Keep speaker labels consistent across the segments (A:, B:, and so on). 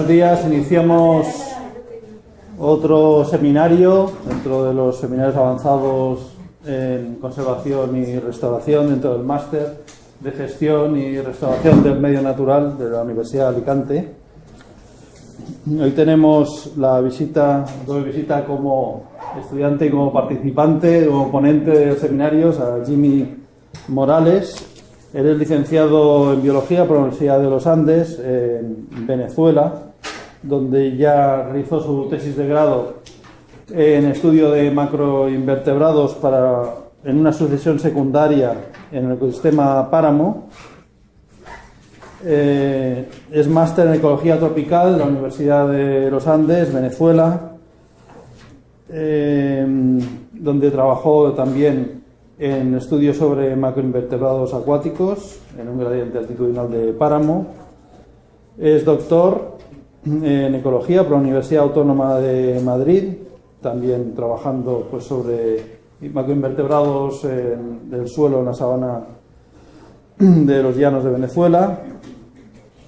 A: buenos días. Iniciamos otro seminario dentro de los seminarios avanzados en conservación y restauración dentro del máster de gestión y restauración del medio natural de la Universidad de Alicante. Hoy tenemos la visita como estudiante y como participante, como ponente de los seminarios, a Jimmy Morales. Él es licenciado en Biología por la Universidad de los Andes, en Venezuela, donde ya realizó su tesis de grado en estudio de macroinvertebrados en una sucesión secundaria en el ecosistema páramo. Es máster en Ecología Tropical de la Universidad de los Andes, Venezuela, donde trabajó también en estudios sobre macroinvertebrados acuáticos en un gradiente altitudinal de páramo. Es doctor en Ecología por la Universidad Autónoma de Madrid, también trabajando sobre macroinvertebrados del suelo en la sabana de los llanos de Venezuela,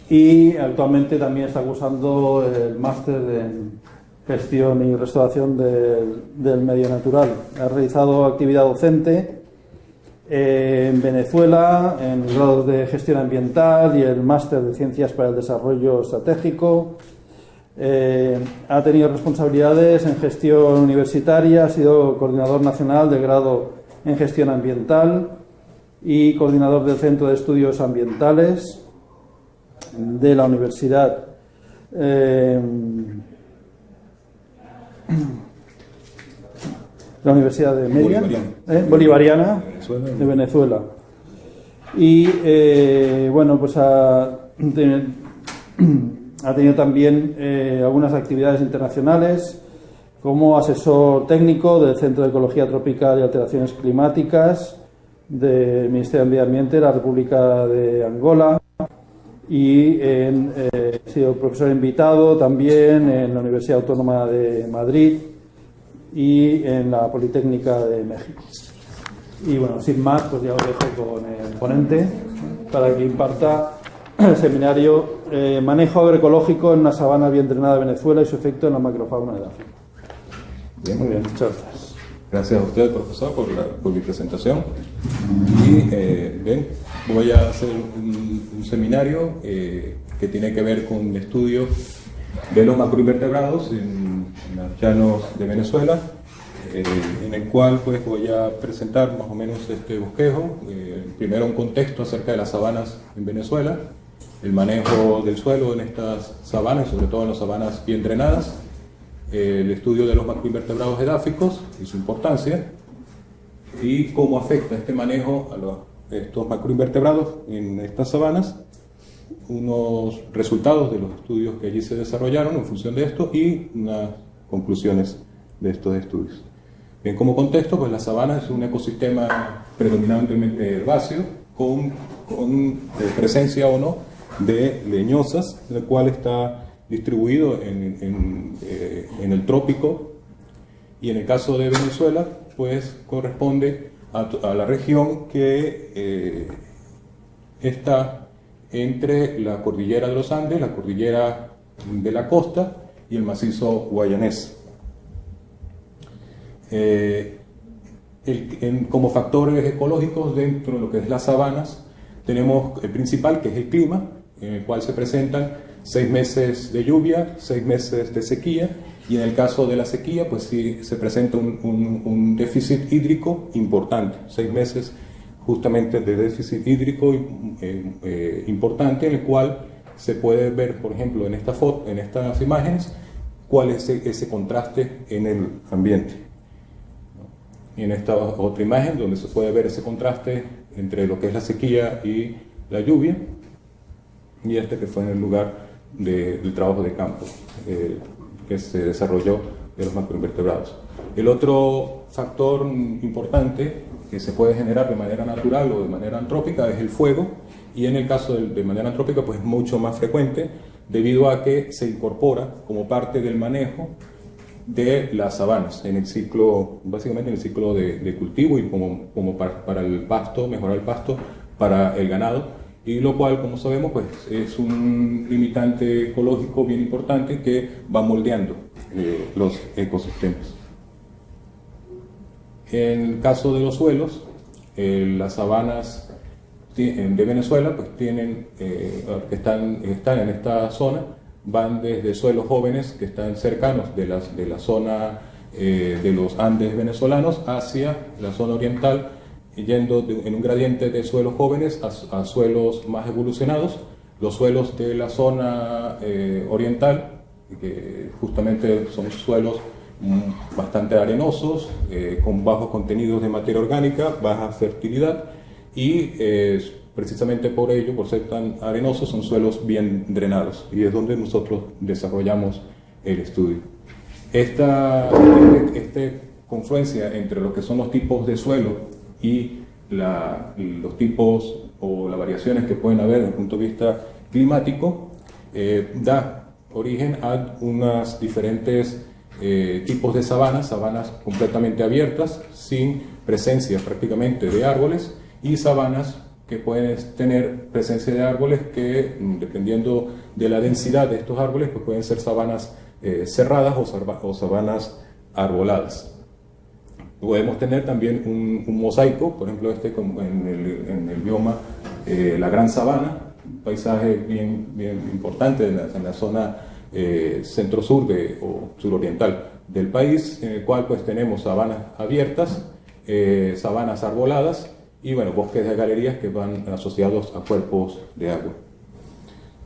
A: y actualmente también está cursando el máster en Gestión y Restauración del Medio Natural. Ha realizado actividad docente en Venezuela en grados de Gestión Ambiental y el máster de Ciencias para el Desarrollo Estratégico. Ha tenido responsabilidades en gestión universitaria, ha sido coordinador nacional del grado en Gestión Ambiental y coordinador del Centro de Estudios Ambientales de la Universidad de Media, Bolivariana de Venezuela. Y ha tenido también algunas actividades internacionales como asesor técnico del Centro de Ecología Tropical y Alteraciones Climáticas del Ministerio de Medio Ambiente de la República de Angola, y ha sido profesor invitado también en la Universidad Autónoma de Madrid y en la Politécnica de México. Y bueno, sin más, pues ya os dejo con el ponente para que imparta el seminario Manejo agroecológico en una sabana bien drenada de Venezuela y su efecto en la macrofauna de África.
B: Bien,
A: muy bien, muchas gracias.
B: Gracias a usted, profesor, por mi presentación. Y bien, voy a hacer un seminario que tiene que ver con el estudio de los macroinvertebrados en los llanos de Venezuela, en el cual pues voy a presentar más o menos este bosquejo. Primero un contexto acerca de las sabanas en Venezuela, el manejo del suelo en estas sabanas, sobre todo en las sabanas bien drenadas, el estudio de los macroinvertebrados edáficos y su importancia, y cómo afecta este manejo a estos macroinvertebrados en estas sabanas, unos resultados de los estudios que allí se desarrollaron en función de esto y unas conclusiones de estos estudios. Bien, como contexto, pues la sabana es un ecosistema predominantemente herbáceo con presencia o no de leñosas, el cual está distribuido en el trópico, y en el caso de Venezuela pues corresponde a la región que está entre la cordillera de los Andes, la cordillera de la costa y el macizo guayanés. Como factores ecológicos dentro de lo que es las sabanas tenemos el principal, que es el clima, en el cual se presentan 6 meses de lluvia, 6 meses de sequía, y en el caso de la sequía pues sí se presenta un déficit hídrico importante, 6 meses justamente de déficit hídrico importante, en el cual se puede ver, por ejemplo, en estas imágenes, cuál es ese contraste en el ambiente. Y en esta otra imagen, donde se puede ver ese contraste entre lo que es la sequía y la lluvia, y este que fue en el lugar del trabajo de campo que se desarrolló de los macroinvertebrados. El otro factor importante que se puede generar de manera natural o de manera antrópica es el fuego, y en el caso de manera antrópica pues es mucho más frecuente debido a que se incorpora como parte del manejo de las sabanas en el ciclo, básicamente en el ciclo de cultivo, y como para el pasto, mejorar el pasto para el ganado, y lo cual, como sabemos, pues es un limitante ecológico bien importante que va moldeando los ecosistemas. En el caso de los suelos, las sabanas de Venezuela pues tienen, que están en esta zona, van desde suelos jóvenes que están cercanos de la zona de los Andes venezolanos hacia la zona oriental, yendo en un gradiente de suelos jóvenes a suelos más evolucionados. Los suelos de la zona oriental, que justamente son suelos bastante arenosos, con bajos contenidos de materia orgánica, baja fertilidad, y precisamente por ello, por ser tan arenosos, son suelos bien drenados, y es donde nosotros desarrollamos el estudio. Esta confluencia entre lo que son los tipos de suelo y los tipos o las variaciones que pueden haber desde el punto de vista climático da origen a unas diferentes tipos de sabanas completamente abiertas, sin presencia prácticamente de árboles, y sabanas que pueden tener presencia de árboles que, dependiendo de la densidad de estos árboles, pues pueden ser sabanas cerradas o sabanas arboladas. Podemos tener también un mosaico, por ejemplo en el bioma la Gran Sabana, un paisaje bien importante en la zona centro-sur o suroriental del país, en el cual pues tenemos sabanas abiertas, sabanas arboladas y bueno, bosques de galerías que van asociados a cuerpos de agua.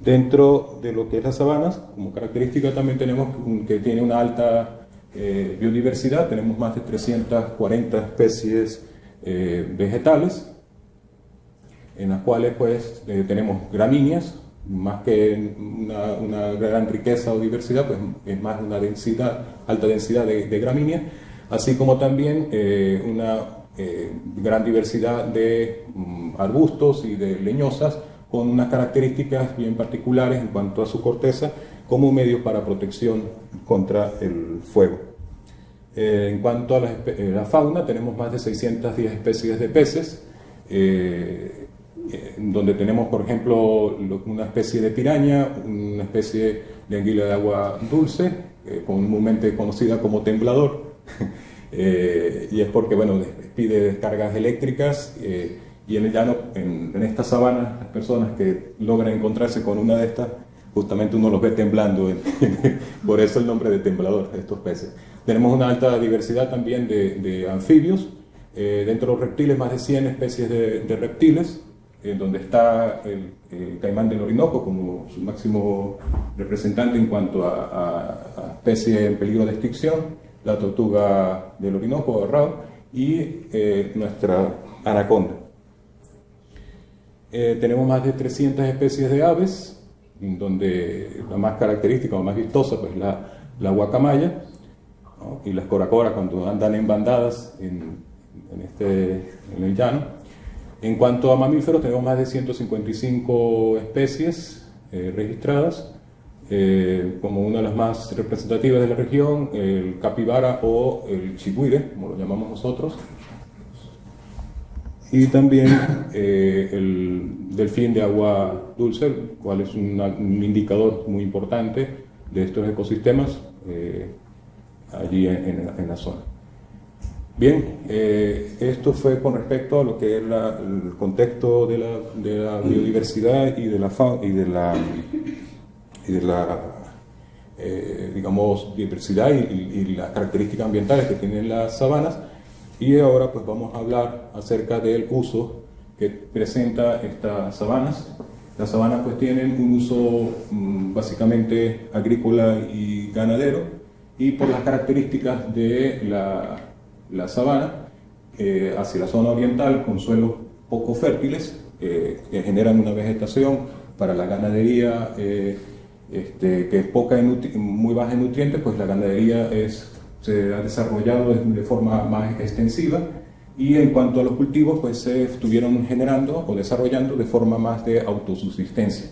B: Dentro de lo que es las sabanas, como característica también tenemos que tiene una alta biodiversidad. Tenemos más de 340 especies vegetales, en las cuales pues tenemos gramíneas. Más que una gran riqueza o diversidad, pues es más una alta densidad de gramíneas, así como también una gran diversidad de arbustos y de leñosas, con unas características bien particulares en cuanto a su corteza como medio para protección contra el fuego. En cuanto a la fauna, tenemos más de 610 especies de peces, donde tenemos, por ejemplo, una especie de piraña, una especie de anguila de agua dulce, comúnmente conocida como temblador, y es porque, bueno, pide descargas eléctricas, y en el llano, en esta sabana, las personas que logran encontrarse con una de estas, justamente uno los ve temblando, por eso el nombre de temblador de estos peces. Tenemos una alta diversidad también de anfibios, dentro de los reptiles más de 100 especies de reptiles, donde está el caimán del Orinoco como su máximo representante en cuanto a especie en peligro de extinción, la tortuga del Orinoco, Rao, y nuestra anaconda. Tenemos más de 300 especies de aves, donde la más característica o más vistosa pues la guacamaya, ¿no? Y las coracoras cuando andan en bandadas en el llano. En cuanto a mamíferos, tenemos más de 155 especies registradas, como una de las más representativas de la región, el capibara o el chigüire, como lo llamamos nosotros, y también el delfín de agua dulce, el cual es un indicador muy importante de estos ecosistemas allí en la zona. Bien, esto fue con respecto a lo que es el contexto de la biodiversidad y de la fauna digamos, diversidad y las características ambientales que tienen las sabanas. Y ahora pues vamos a hablar acerca del uso que presenta estas sabanas. Las sabanas pues tienen un uso básicamente agrícola y ganadero, y por las características de la sabana hacia la zona oriental, con suelos poco fértiles que generan una vegetación para la ganadería que es muy baja en nutrientes, pues la ganadería se ha desarrollado de forma más extensiva, y en cuanto a los cultivos pues se estuvieron generando o desarrollando de forma más de autosubsistencia.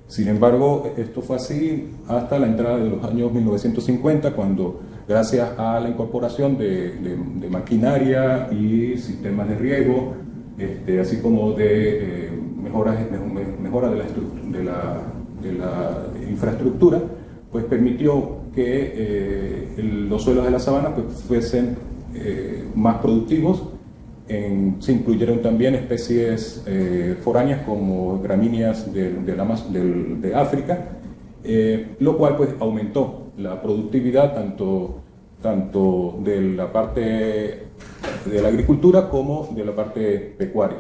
B: Sin embargo, esto fue así hasta la entrada de los años 1950, cuando gracias a la incorporación de maquinaria y sistemas de riego, así como de mejora de la infraestructura, pues permitió que los suelos de la sabana pues, fuesen más productivos. Se incluyeron también especies foráneas como gramíneas de África, lo cual pues aumentó la productividad tanto de la parte de la agricultura como de la parte pecuaria.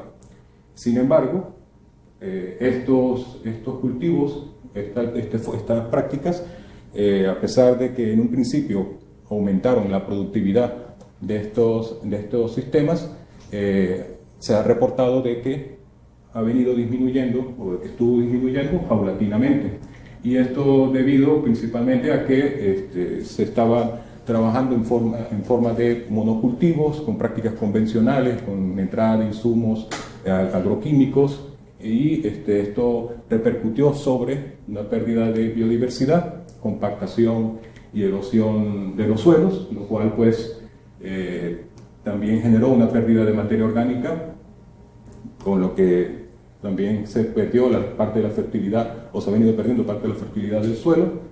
B: Sin embargo, estos cultivos, estas prácticas, a pesar de que en un principio aumentaron la productividad de estos sistemas, se ha reportado de que ha venido disminuyendo, o de que estuvo disminuyendo paulatinamente. Y esto debido principalmente a que se estaba trabajando en forma de monocultivos, con prácticas convencionales, con entrada de insumos agroquímicos, y esto repercutió sobre una pérdida de biodiversidad, compactación y erosión de los suelos, lo cual pues también generó una pérdida de materia orgánica, con lo que también se perdió la parte de la fertilidad, o se ha venido perdiendo parte de la fertilidad del suelo,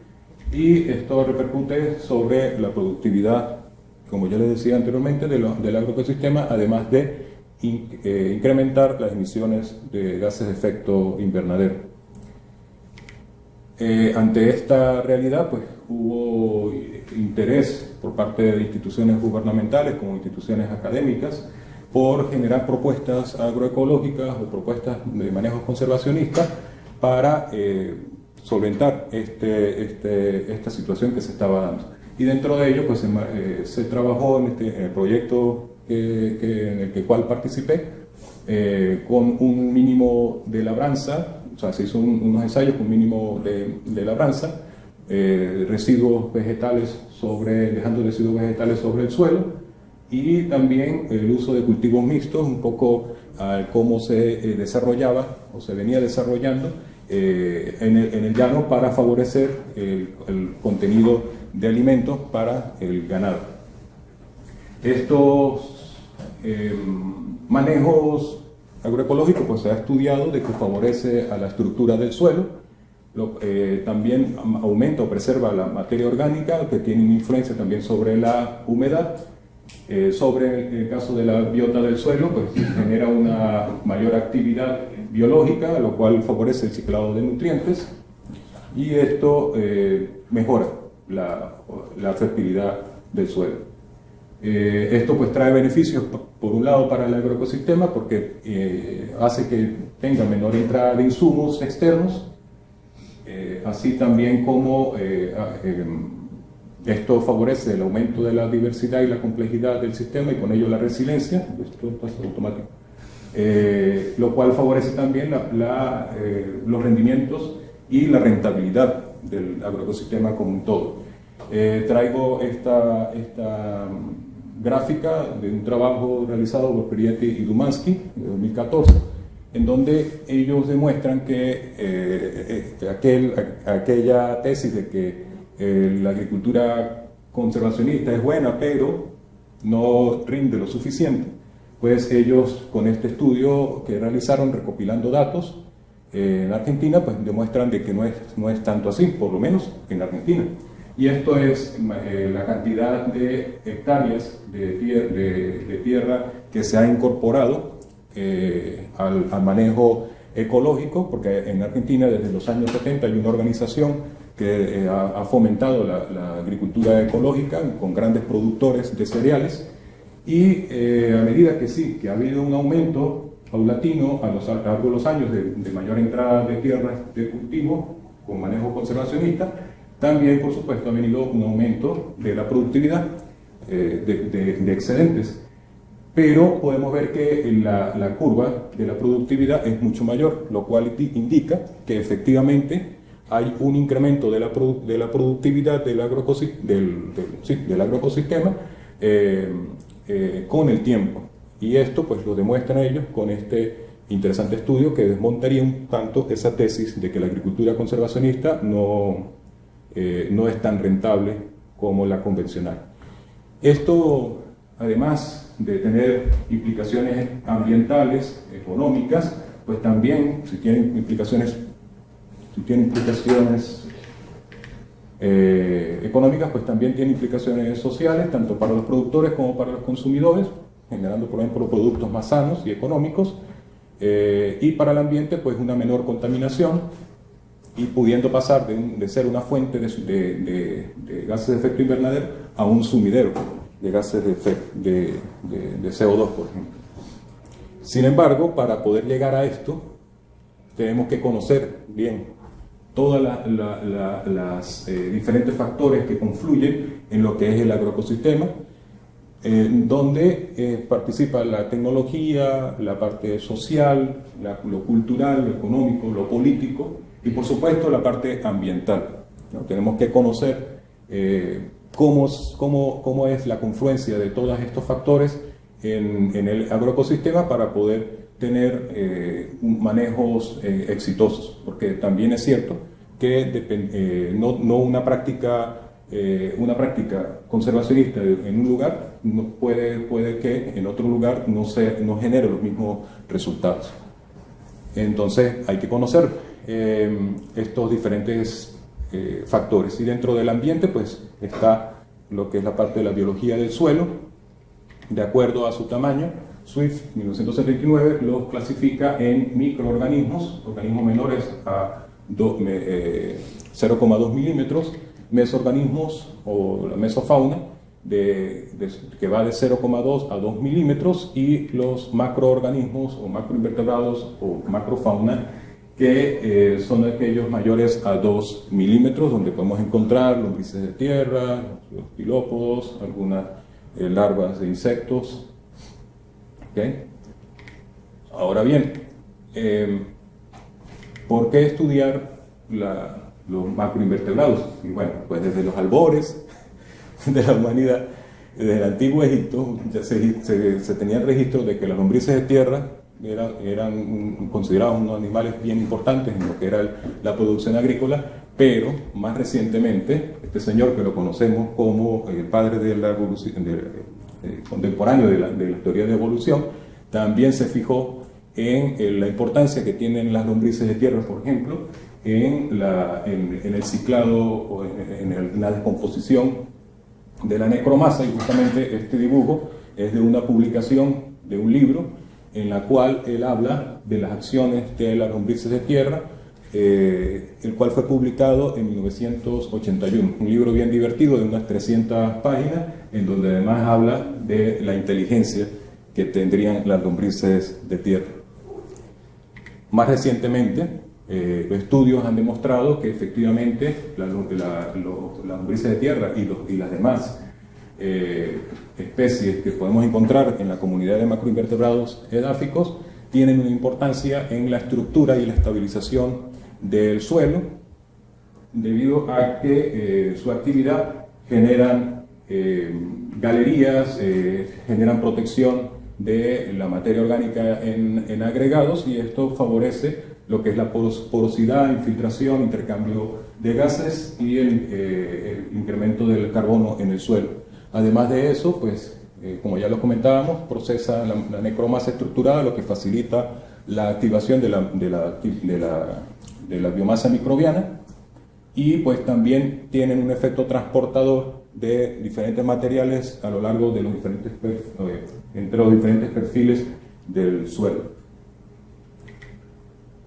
B: y esto repercute sobre la productividad, como ya les decía anteriormente, del agroecosistema, además de incrementar las emisiones de gases de efecto invernadero. Ante esta realidad, pues hubo interés por parte de instituciones gubernamentales como instituciones académicas por generar propuestas agroecológicas o propuestas de manejo conservacionista para solventar esta situación que se estaba dando. Y dentro de ello pues, se trabajó en el proyecto en el cual participé, con un mínimo de labranza, o sea, se hizo unos ensayos con un mínimo de labranza, residuos vegetales dejando residuos vegetales sobre el suelo, y también el uso de cultivos mixtos, un poco cómo se desarrollaba o se venía desarrollando en el llano para favorecer el contenido de alimentos para el ganado. Estos manejos agroecológicos pues se ha estudiado de que favorece a la estructura del suelo, también aumenta o preserva la materia orgánica, que tiene una influencia también sobre la humedad. Sobre el caso de la biota del suelo, pues genera una mayor actividad biológica, lo cual favorece el ciclado de nutrientes, y esto mejora la fertilidad del suelo. Esto pues trae beneficios, por un lado, para el agroecosistema, porque hace que tenga menor entrada de insumos externos, así también como esto favorece el aumento de la diversidad y la complejidad del sistema y con ello la resiliencia, esto pasa automático, lo cual favorece también los rendimientos y la rentabilidad del agroecosistema como un todo. Traigo esta gráfica de un trabajo realizado por Prieto y Dumansky en 2014, en donde ellos demuestran que aquella tesis de que la agricultura conservacionista es buena, pero no rinde lo suficiente, pues ellos con este estudio que realizaron recopilando datos en Argentina, pues demuestran de que no es tanto así, por lo menos en Argentina. Y esto es la cantidad de hectáreas de tierra que se ha incorporado al manejo ecológico, porque en Argentina desde los años 70 hay una organización que ha fomentado la agricultura ecológica con grandes productores de cereales, y a medida que ha habido un aumento paulatino a lo largo de los años de mayor entrada de tierras de cultivo con manejo conservacionista, también por supuesto ha venido un aumento de la productividad, de excedentes. Pero podemos ver que la curva de la productividad es mucho mayor, lo cual indica que efectivamente hay un incremento de la productividad del agroecosistema con el tiempo. Y esto pues lo demuestran ellos con este interesante estudio que desmontaría un tanto esa tesis de que la agricultura conservacionista no es tan rentable como la convencional. Esto, además de tener implicaciones ambientales, económicas, pues también, si tienen implicaciones económicas, pues también tiene implicaciones sociales, tanto para los productores como para los consumidores, generando, por ejemplo, productos más sanos y económicos, y para el ambiente, pues una menor contaminación, y pudiendo pasar de ser una fuente de gases de efecto invernadero a un sumidero de gases de CO2, por ejemplo. Sin embargo, para poder llegar a esto, tenemos que conocer bien todos los diferentes factores que confluyen en lo que es el agroecosistema, donde participa la tecnología, la parte social, lo cultural, lo económico, lo político y por supuesto la parte ambiental, ¿no? Tenemos que conocer cómo es la confluencia de todos estos factores en el agroecosistema para poder tener manejos exitosos, porque también es cierto que no una práctica conservacionista en un lugar puede que en otro lugar no genere los mismos resultados. Entonces hay que conocer estos diferentes factores, y dentro del ambiente pues está lo que es la parte de la biología del suelo. De acuerdo a su tamaño, Swift 1979 los clasifica en microorganismos, organismos menores a 0,2 milímetros, mesoorganismos o la mesofauna que va de 0,2 a 2 milímetros, y los macroorganismos o macroinvertebrados o macrofauna que son aquellos mayores a 2 milímetros, donde podemos encontrar lombrices de tierra, los pilópodos, algunas larvas de insectos. ¿Okay? Ahora bien, ¿por qué estudiar los macroinvertebrados? Y bueno, pues desde los albores de la humanidad, desde el antiguo Egipto, ya se tenía el registro de que las lombrices de tierra eran considerados unos animales bien importantes en lo que era la producción agrícola, pero más recientemente, este señor que lo conocemos como el padre de la evolución, contemporáneo de la teoría de evolución, también se fijó en la importancia que tienen las lombrices de tierra, por ejemplo, en el ciclado o en la descomposición de la necromasa, y justamente este dibujo es de una publicación de un libro en la cual él habla de las acciones de las lombrices de tierra, el cual fue publicado en 1981, un libro bien divertido de unas 300 páginas, en donde además habla de la inteligencia que tendrían las lombrices de tierra. Más recientemente, estudios han demostrado que efectivamente las lombrices de tierra y las demás especies que podemos encontrar en la comunidad de macroinvertebrados edáficos tienen una importancia en la estructura y la estabilización del suelo, debido a que su actividad generan galerías, generan protección de la materia orgánica en agregados, y esto favorece lo que es la porosidad, infiltración, intercambio de gases y el incremento del carbono en el suelo. Además de eso, pues, como ya lo comentábamos, procesa la necromasa estructurada, lo que facilita la activación de la biomasa microbiana, y pues también tienen un efecto transportador de diferentes materiales a lo largo de entre los diferentes perfiles del suelo.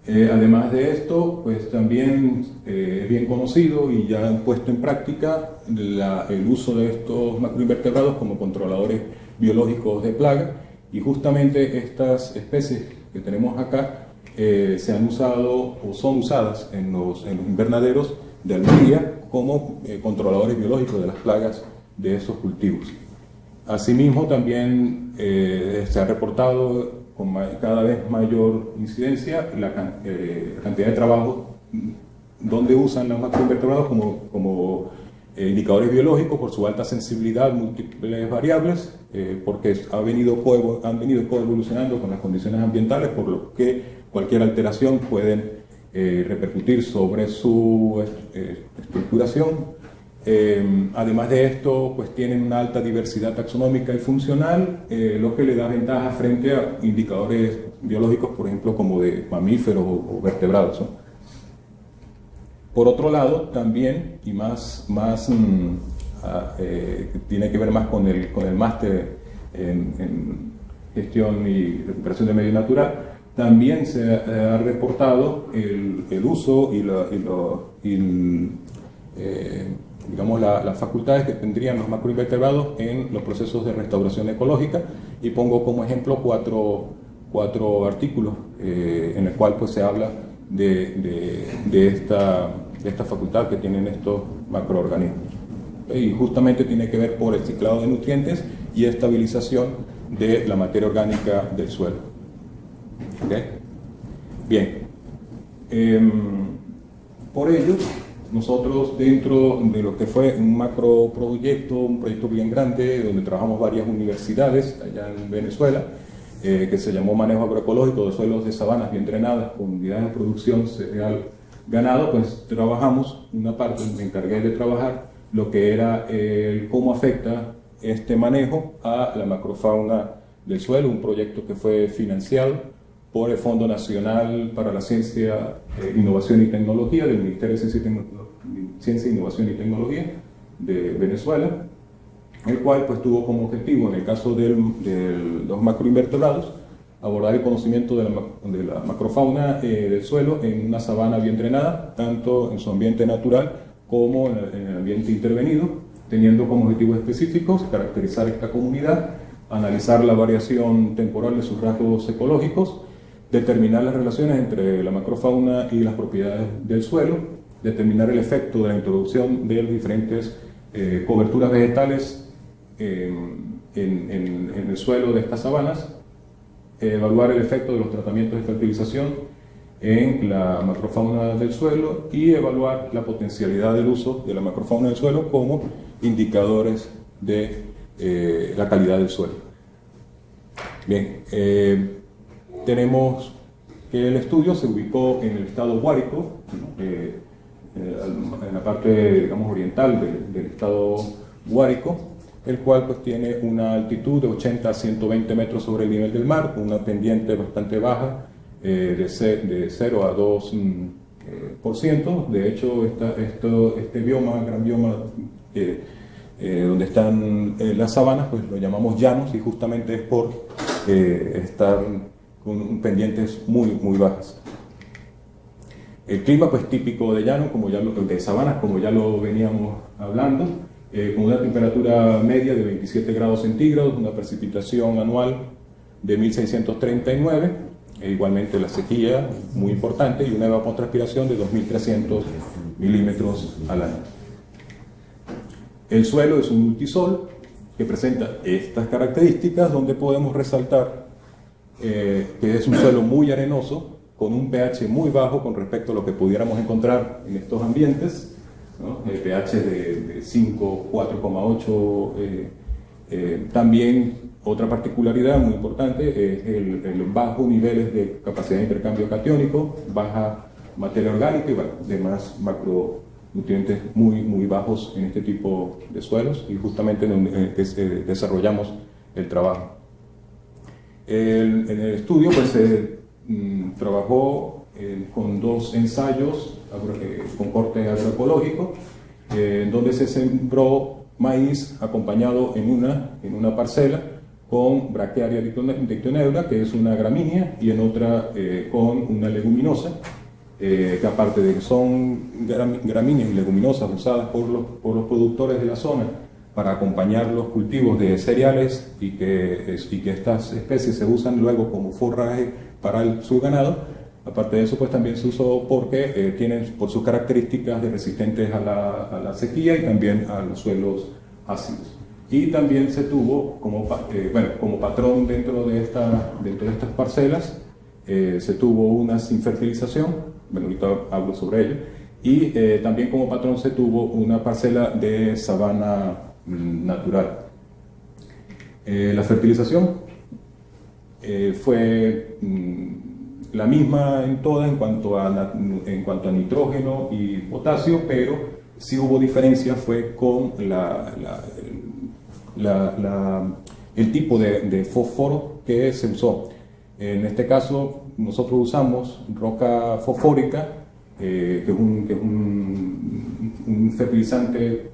B: Además de esto, pues también es bien conocido y ya han puesto en práctica el uso de estos macroinvertebrados como controladores biológicos de plaga, y justamente estas especies que tenemos acá se han usado o son usadas en los invernaderos de Almería como controladores biológicos de las plagas de esos cultivos. Asimismo, también se ha reportado con cada vez mayor incidencia la cantidad de trabajo donde usan los macroinvertebrados como indicadores biológicos por su alta sensibilidad a múltiples variables, porque han venido coevolucionando con las condiciones ambientales, por lo que cualquier alteración puede repercutir sobre su estructuración Además de esto, pues tienen una alta diversidad taxonómica y funcional, lo que le da ventaja frente a indicadores biológicos, por ejemplo, como de mamíferos o vertebrados, ¿no? Por otro lado, también, y tiene que ver más con el máster en gestión y recuperación de medio natural, también se ha reportado el uso digamos, las facultades que tendrían los macroinvertebrados en los procesos de restauración ecológica, y pongo como ejemplo cuatro artículos en el cual pues se habla de esta facultad que tienen estos macroorganismos. Y justamente tiene que ver por el ciclado de nutrientes y estabilización de la materia orgánica del suelo. ¿Okay? Bien. Por ello, nosotros, dentro de lo que fue un macroproyecto, un proyecto bien grande, donde trabajamos varias universidades allá en Venezuela, que se llamó Manejo Agroecológico de Suelos de Sabanas Bien Drenadas con Unidades de Producción Cereal Ganado, pues trabajamos una parte, me encargué de trabajar lo que era cómo afecta este manejo a la macrofauna del suelo, un proyecto que fue financiado por el Fondo Nacional para la Ciencia, Innovación y Tecnología del Ministerio de Ciencia, Innovación y Tecnología de Venezuela, el cual pues tuvo como objetivo, en el caso de los macroinvertebrados, abordar el conocimiento de la macrofauna del suelo en una sabana bien drenada, tanto en su ambiente natural como en el ambiente intervenido, teniendo como objetivos específicos caracterizar esta comunidad, analizar la variación temporal de sus rasgos ecológicos, determinar las relaciones entre la macrofauna y las propiedades del suelo, determinar el efecto de la introducción de las diferentes coberturas vegetales en el suelo de estas sabanas, evaluar el efecto de los tratamientos de fertilización en la macrofauna del suelo y evaluar la potencialidad del uso de la macrofauna del suelo como indicadores de la calidad del suelo. Bien, tenemos que el estudio se ubicó en el estado Guárico, en la parte, digamos, oriental del estado Guárico, el cual pues tiene una altitud de 80 a 120 metros sobre el nivel del mar, una pendiente bastante baja, de 0 a 2%. De hecho, este bioma, gran bioma, donde están las sabanas, pues lo llamamos llanos, y justamente es por estar con pendientes muy bajas. El clima pues típico de llano, de sabanas, como ya lo veníamos hablando, con una temperatura media de 27 grados centígrados, una precipitación anual de 1639, igualmente la sequía muy importante, y una evapotranspiración de 2300 milímetros al año. El suelo es un multisol que presenta estas características, donde podemos resaltar que es un suelo muy arenoso, con un pH muy bajo con respecto a lo que pudiéramos encontrar en estos ambientes, ¿no? pH de 5, 4,8. También otra particularidad muy importante es el bajo niveles de capacidad de intercambio catiónico, baja materia orgánica y demás macronutrientes muy bajos en este tipo de suelos, y justamente en que desarrollamos el trabajo. En el estudio pues se trabajó con 2 ensayos con corte agroecológico, donde se sembró maíz acompañado en una parcela con Bractearia dictyoneura, que es una gramínea, y en otra con una leguminosa, que aparte de que son gramíneas y leguminosas usadas por los productores de la zona para acompañar los cultivos de cereales, y que estas especies se usan luego como forraje para su ganado. Aparte de eso, pues también se usó porque tienen por sus características de resistentes a la sequía y también a los suelos ácidos. Y también se tuvo como patrón dentro de estas parcelas, se tuvo una sinfertilización, ahorita hablo sobre ello, y también como patrón se tuvo una parcela de sabana natural. La fertilización fue la misma en todas en cuanto a nitrógeno y potasio, pero sí hubo diferencia fue con el tipo de fósforo que se usó. En este caso, nosotros usamos roca fosfórica, que es un fertilizante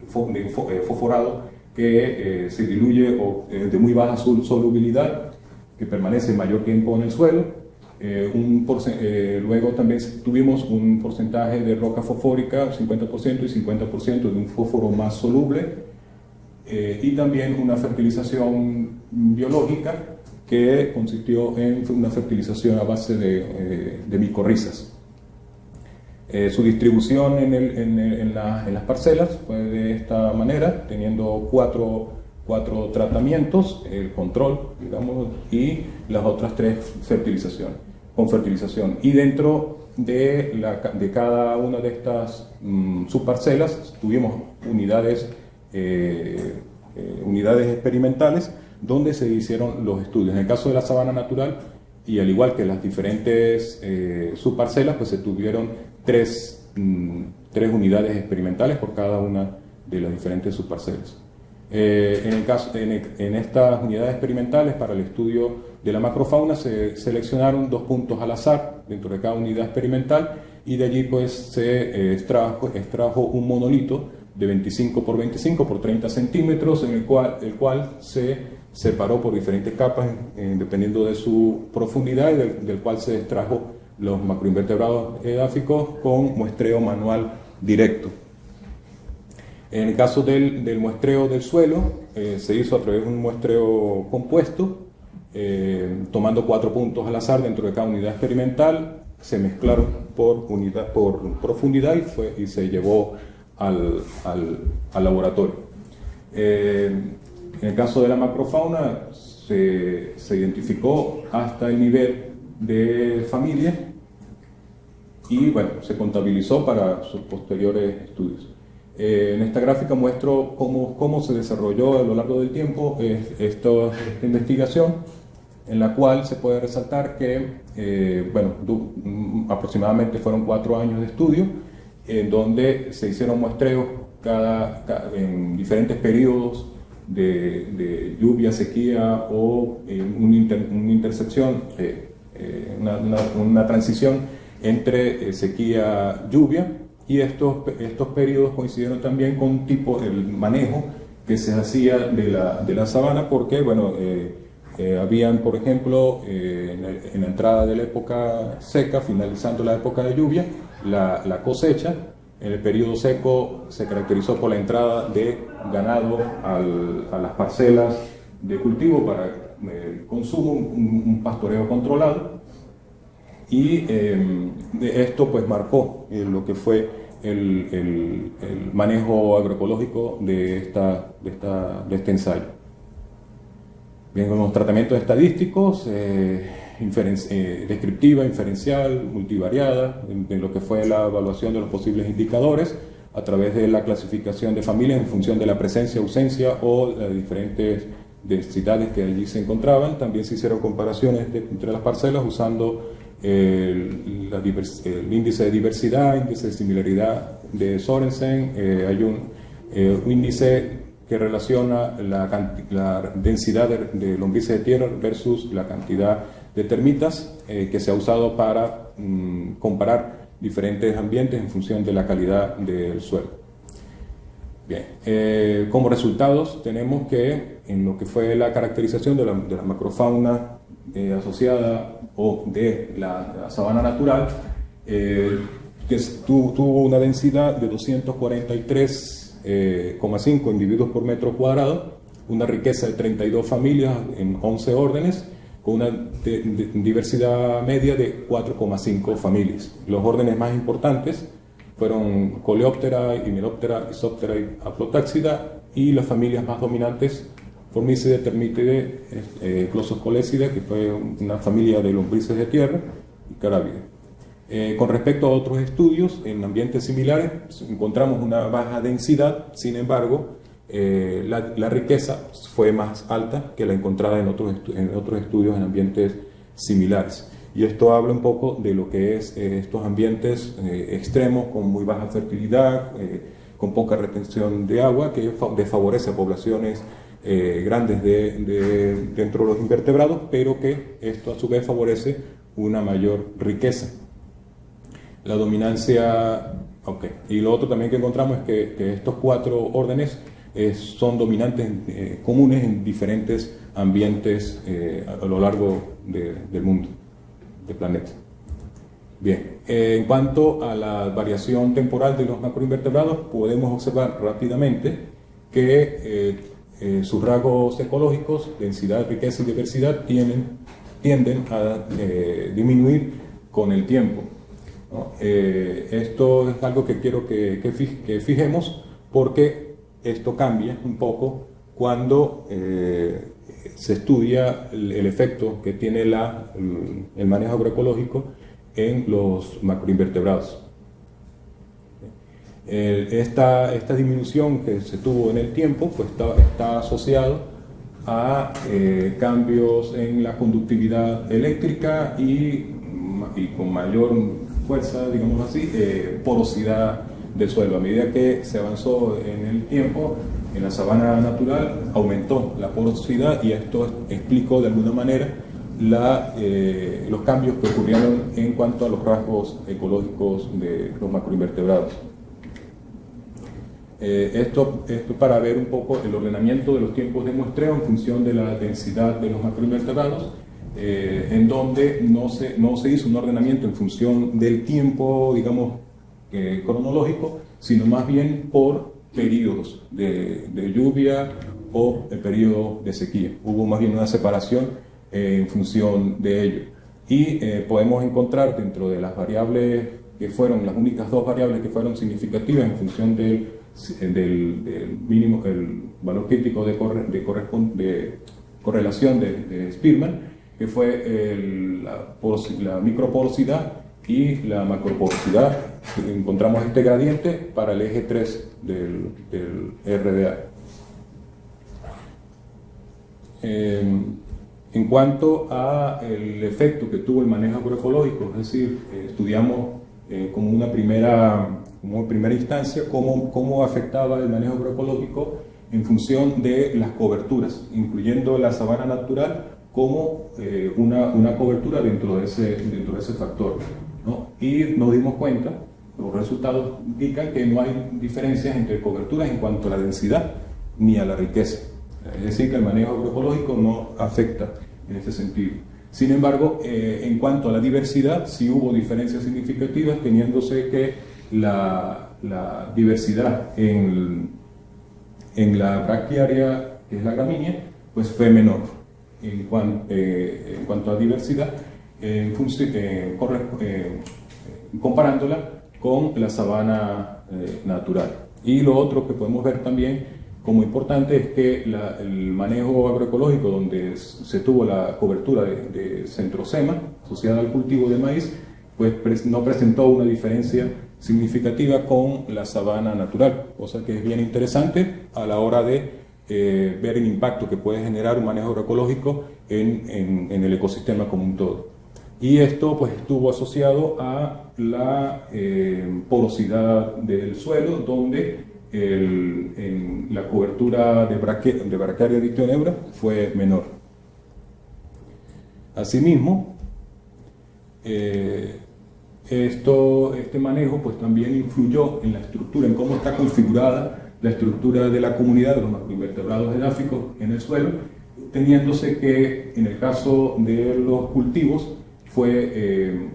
B: fosforado que se diluye de muy baja solubilidad, que permanece mayor tiempo en el suelo. Luego también tuvimos un porcentaje de roca fosfórica, 50% y 50% de un fósforo más soluble, y también una fertilización biológica que consistió en una fertilización a base de micorrizas. Su distribución en las parcelas fue de esta manera, teniendo cuatro tratamientos, el control, digamos, y las otras 3 con fertilización. Y dentro de cada una de estas subparcelas tuvimos unidades experimentales donde se hicieron los estudios. En el caso de la sabana natural, y al igual que las diferentes subparcelas, pues se tuvieron 3 unidades experimentales por cada una de las diferentes subparcelas. En estas unidades experimentales, para el estudio de la macrofauna, se seleccionaron 2 puntos al azar dentro de cada unidad experimental, y de allí pues se extrajo un monolito de 25 por 25 por 30 centímetros, el cual se separó por diferentes capas dependiendo de su profundidad, y del cual se extrajo los macroinvertebrados edáficos con muestreo manual directo. En el caso del muestreo del suelo, se hizo a través de un muestreo compuesto, tomando 4 puntos al azar dentro de cada unidad experimental, se mezclaron por profundidad y se llevó al laboratorio. En el caso de la macrofauna, se identificó hasta el nivel de familia y bueno, se contabilizó para sus posteriores estudios. En esta gráfica muestro cómo se desarrolló a lo largo del tiempo esta investigación, en la cual se puede resaltar que aproximadamente fueron 4 años de estudio, en donde se hicieron muestreos en diferentes periodos de lluvia, sequía o una intersección, una transición entre sequía-lluvia, y estos periodos coincidieron también con el manejo que se hacía de la sabana, porque habían, por ejemplo, en la entrada de la época seca, finalizando la época de lluvia, la cosecha. En el periodo seco se caracterizó por la entrada de ganado a las parcelas de cultivo para el consumo, un pastoreo controlado, y esto pues marcó lo que fue el manejo agroecológico de este ensayo. Bien, con los tratamientos estadísticos, descriptiva, inferencial, multivariada, en lo que fue la evaluación de los posibles indicadores a través de la clasificación de familias en función de la presencia, ausencia o las diferentes densidades que allí se encontraban. También se hicieron comparaciones entre las parcelas usando el índice de diversidad, índice de similaridad de Sorensen. Hay un índice que relaciona la densidad de lombrices de tierra versus la cantidad de termitas, que se ha usado para comparar diferentes ambientes en función de la calidad del suelo. Bien, como resultados tenemos que en lo que fue la caracterización de la macrofauna asociada o de la sabana natural, que tuvo una densidad de 243,5 individuos por metro cuadrado, una riqueza de 32 familias en 11 órdenes, con una diversidad media de 4,5 familias. Los órdenes más importantes fueron Coleoptera, Hymenoptera, Isóptera y Haplotáxida, y las familias más dominantes, Formicidae, Termitidae, Glossoscolécidae, que fue una familia de lombrices de tierra, y Carabidae. Con respecto a otros estudios, en ambientes similares encontramos una baja densidad, sin embargo, la riqueza fue más alta que la encontrada en otros estudios en ambientes similares. y esto habla un poco de lo que es estos ambientes extremos con muy baja fertilidad, con poca retención de agua, que desfavorece a poblaciones grandes dentro de los invertebrados, pero que esto a su vez favorece una mayor riqueza. La dominancia, y lo otro también que encontramos es que estos 4 órdenes son dominantes comunes en diferentes ambientes a lo largo del mundo, del planeta. Bien, en cuanto a la variación temporal de los macroinvertebrados, podemos observar rápidamente que sus rasgos ecológicos, densidad, riqueza y diversidad, tienden a disminuir con el tiempo, ¿no? Esto es algo que quiero que fijemos, porque esto cambia un poco cuando se estudia el efecto que tiene el manejo agroecológico en los macroinvertebrados. Esta disminución que se tuvo en el tiempo pues está asociado a cambios en la conductividad eléctrica y con mayor fuerza, digamos así, porosidad del suelo. A medida que se avanzó en el tiempo, en la sabana natural aumentó la porosidad, y esto explicó de alguna manera los cambios que ocurrieron en cuanto a los rasgos ecológicos de los macroinvertebrados. Esto para ver un poco el ordenamiento de los tiempos de muestreo en función de la densidad de los macroinvertebrados, en donde no se hizo un ordenamiento en función del tiempo, digamos, cronológico, sino más bien por periodos de lluvia o el periodo de sequía. Hubo más bien una separación en función de ello. Y podemos encontrar dentro de las variables que fueron las únicas 2 variables que fueron significativas en función del mínimo, el valor crítico de correlación de Spearman, que fue la microporosidad y la macroporosidad. Encontramos este gradiente para el eje 3 del RDA. En cuanto a el efecto que tuvo el manejo agroecológico, es decir, estudiamos como una primera instancia cómo afectaba el manejo agroecológico en función de las coberturas, incluyendo la sabana natural como una cobertura dentro de ese factor, ¿no? Y nos dimos cuenta, los resultados indican que no hay diferencias entre coberturas en cuanto a la densidad ni a la riqueza. Es decir, que el manejo agroecológico no afecta en ese sentido. Sin embargo, en cuanto a la diversidad, sí hubo diferencias significativas, teniéndose que la diversidad en la bractearia, que es la gramínea, pues fue menor en cuanto a diversidad, comparándola con la sabana natural. Y lo otro que podemos ver también como importante es que el manejo agroecológico, donde se tuvo la cobertura de centrosema asociada al cultivo de maíz, pues no presentó una diferencia significativa con la sabana natural, cosa que es bien interesante a la hora de ver el impacto que puede generar un manejo agroecológico en el ecosistema como un todo. Y esto pues estuvo asociado a la porosidad del suelo, donde en la cobertura de Brachiaria dictioneura fue menor. Asimismo, este manejo pues también influyó en la estructura, en cómo está configurada la estructura de la comunidad de los macroinvertebrados edáficos en el suelo, teniéndose que en el caso de los cultivos fueron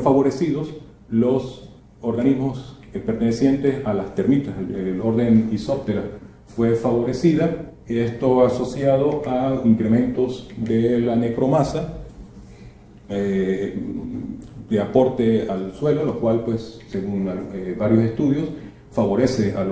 B: favorecidos los organismos pertenecientes a las termitas. El orden Isoptera fue favorecida, esto asociado a incrementos de la necromasa de aporte al suelo, lo cual pues según varios estudios favorece a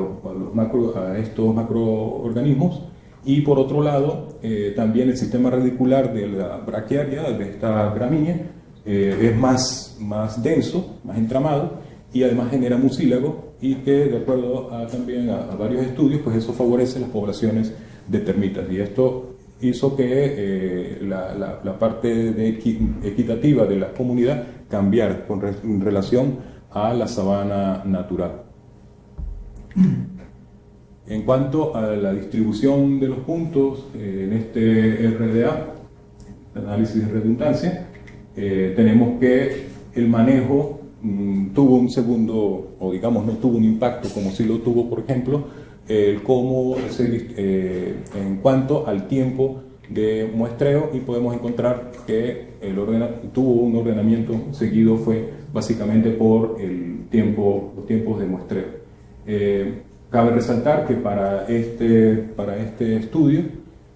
B: estos macroorganismos. Y por otro lado, también el sistema radicular de la braquiaria, de esta gramínea, es más denso, más entramado, y además genera mucílago, y que de acuerdo también a varios estudios, pues eso favorece las poblaciones de termitas. Y esto hizo que la parte equitativa de la comunidad cambiara en relación a la sabana natural. En cuanto a la distribución de los puntos en este RDA, análisis de redundancia, tenemos que el manejo tuvo un segundo, o digamos no tuvo un impacto como si lo tuvo, por ejemplo, en cuanto al tiempo de muestreo, y podemos encontrar que tuvo un ordenamiento seguido, fue básicamente por los tiempos de muestreo. Cabe resaltar que para este estudio,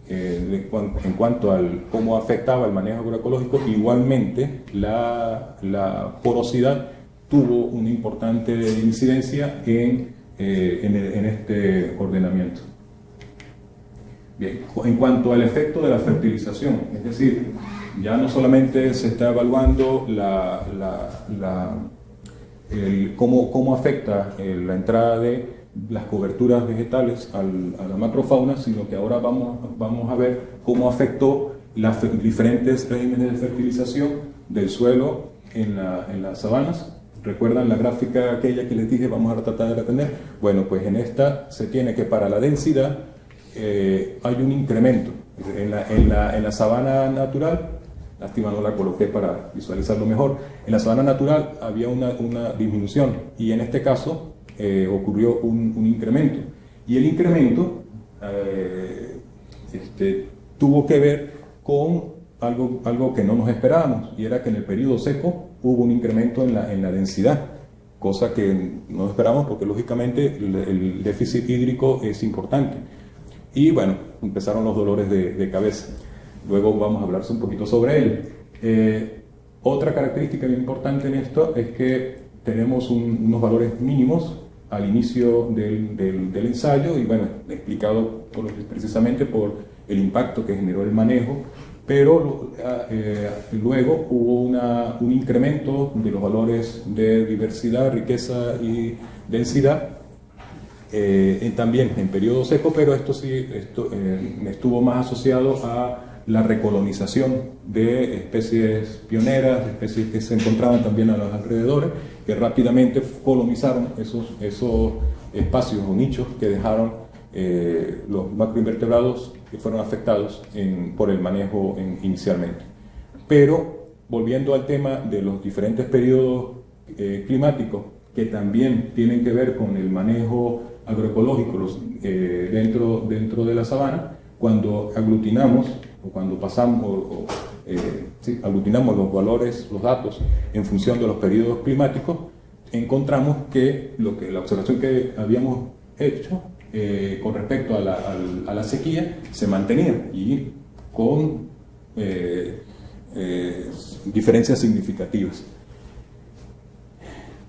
B: en cuanto al cómo afectaba el manejo agroecológico, igualmente la porosidad tuvo una importante incidencia en este ordenamiento. Bien, en cuanto al efecto de la fertilización, es decir, ya no solamente se está evaluando cómo afecta la entrada de las coberturas vegetales a la macrofauna, sino que ahora vamos a ver cómo afectó los diferentes regímenes de fertilización del suelo en las sabanas. ¿Recuerdan la gráfica aquella que les dije vamos a tratar de retener? Bueno, pues en esta se tiene que para la densidad hay un incremento. En la sabana natural, lástima no la coloqué para visualizarlo mejor, en la sabana natural había una disminución, y en este caso ocurrió un incremento. Y el incremento tuvo que ver con algo que no nos esperábamos, y era que en el periodo seco hubo un incremento en la densidad, cosa que no esperábamos porque lógicamente el déficit hídrico es importante. Y bueno, empezaron los dolores de cabeza. Luego vamos a hablar un poquito sobre él. Otra característica bien importante en esto es que tenemos unos valores mínimos al inicio del ensayo, y bueno, explicado precisamente por el impacto que generó el manejo, pero luego hubo un incremento de los valores de diversidad, riqueza y densidad, también en periodo seco, pero esto estuvo más asociado a la recolonización de especies pioneras, de especies que se encontraban también a los alrededores, que rápidamente colonizaron esos espacios o nichos que dejaron los macroinvertebrados que fueron afectados por el manejo inicialmente. Pero, volviendo al tema de los diferentes periodos climáticos, que también tienen que ver con el manejo agroecológico dentro de la sabana, cuando aglutinamos o cuando aglutinamos los valores, los datos en función de los periodos climáticos, encontramos que la observación que habíamos hecho con respecto a la sequía se mantenía, y con diferencias significativas,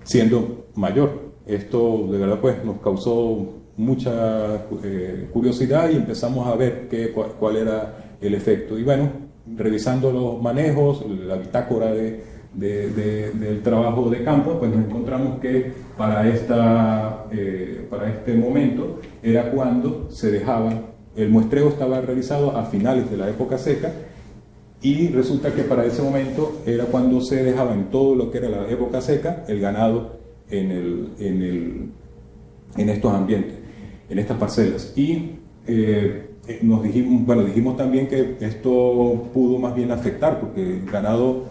B: siendo mayor. Esto de verdad pues nos causó mucha curiosidad, y empezamos a ver cuál era el efecto. Y bueno, revisando los manejos, la bitácora del trabajo de campo, pues nos encontramos que para este momento era cuando se dejaban, el muestreo estaba realizado a finales de la época seca, y resulta que para ese momento era cuando se dejaba en todo lo que era la época seca el ganado en estos ambientes, en estas parcelas. Y dijimos también que esto pudo más bien afectar, porque el ganado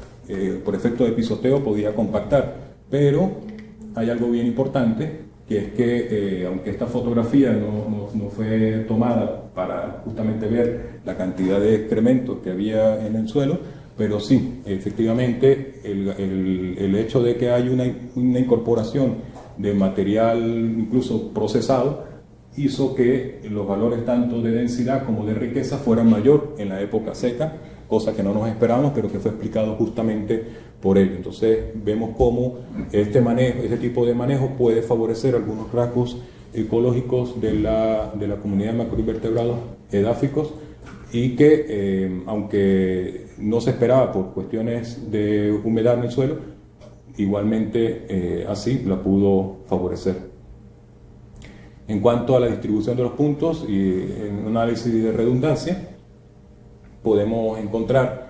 B: por efecto de pisoteo podía compactar, pero hay algo bien importante, que es que aunque esta fotografía no fue tomada para justamente ver la cantidad de excrementos que había en el suelo, pero sí, efectivamente, el hecho de que hay una incorporación de material incluso procesado hizo que los valores tanto de densidad como de riqueza fueran mayor en la época seca, cosa que no nos esperábamos, pero que fue explicado justamente por ello. Entonces vemos cómo este tipo de manejo puede favorecer algunos rasgos ecológicos de la comunidad de macroinvertebrados edáficos, y que aunque no se esperaba por cuestiones de humedad en el suelo, igualmente así la pudo favorecer. En cuanto a la distribución de los puntos y en un análisis de redundancia, podemos encontrar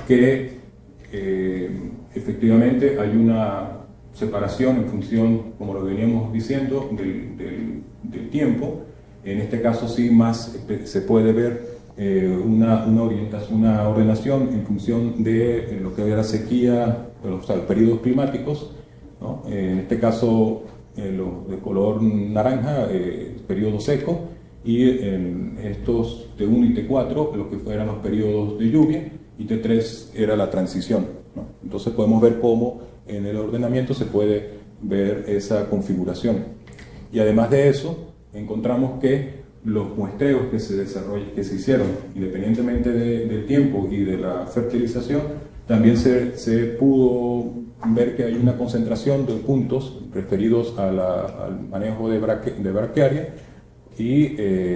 B: que efectivamente hay una separación en función, como lo veníamos diciendo, del tiempo. En este caso sí más se puede ver una ordenación en función de lo que era sequía, o sea, los periodos climáticos, ¿no? En este caso los de color naranja, periodo seco, y en estos T1 y T4 lo que eran los periodos de lluvia, y T3 era la transición, ¿no? Entonces podemos ver cómo en el ordenamiento se puede ver esa configuración. Y además de eso, encontramos que los muestreos que se hicieron, independientemente del tiempo y de la fertilización, también se pudo ver que hay una concentración de puntos referidos al manejo de braquiaria y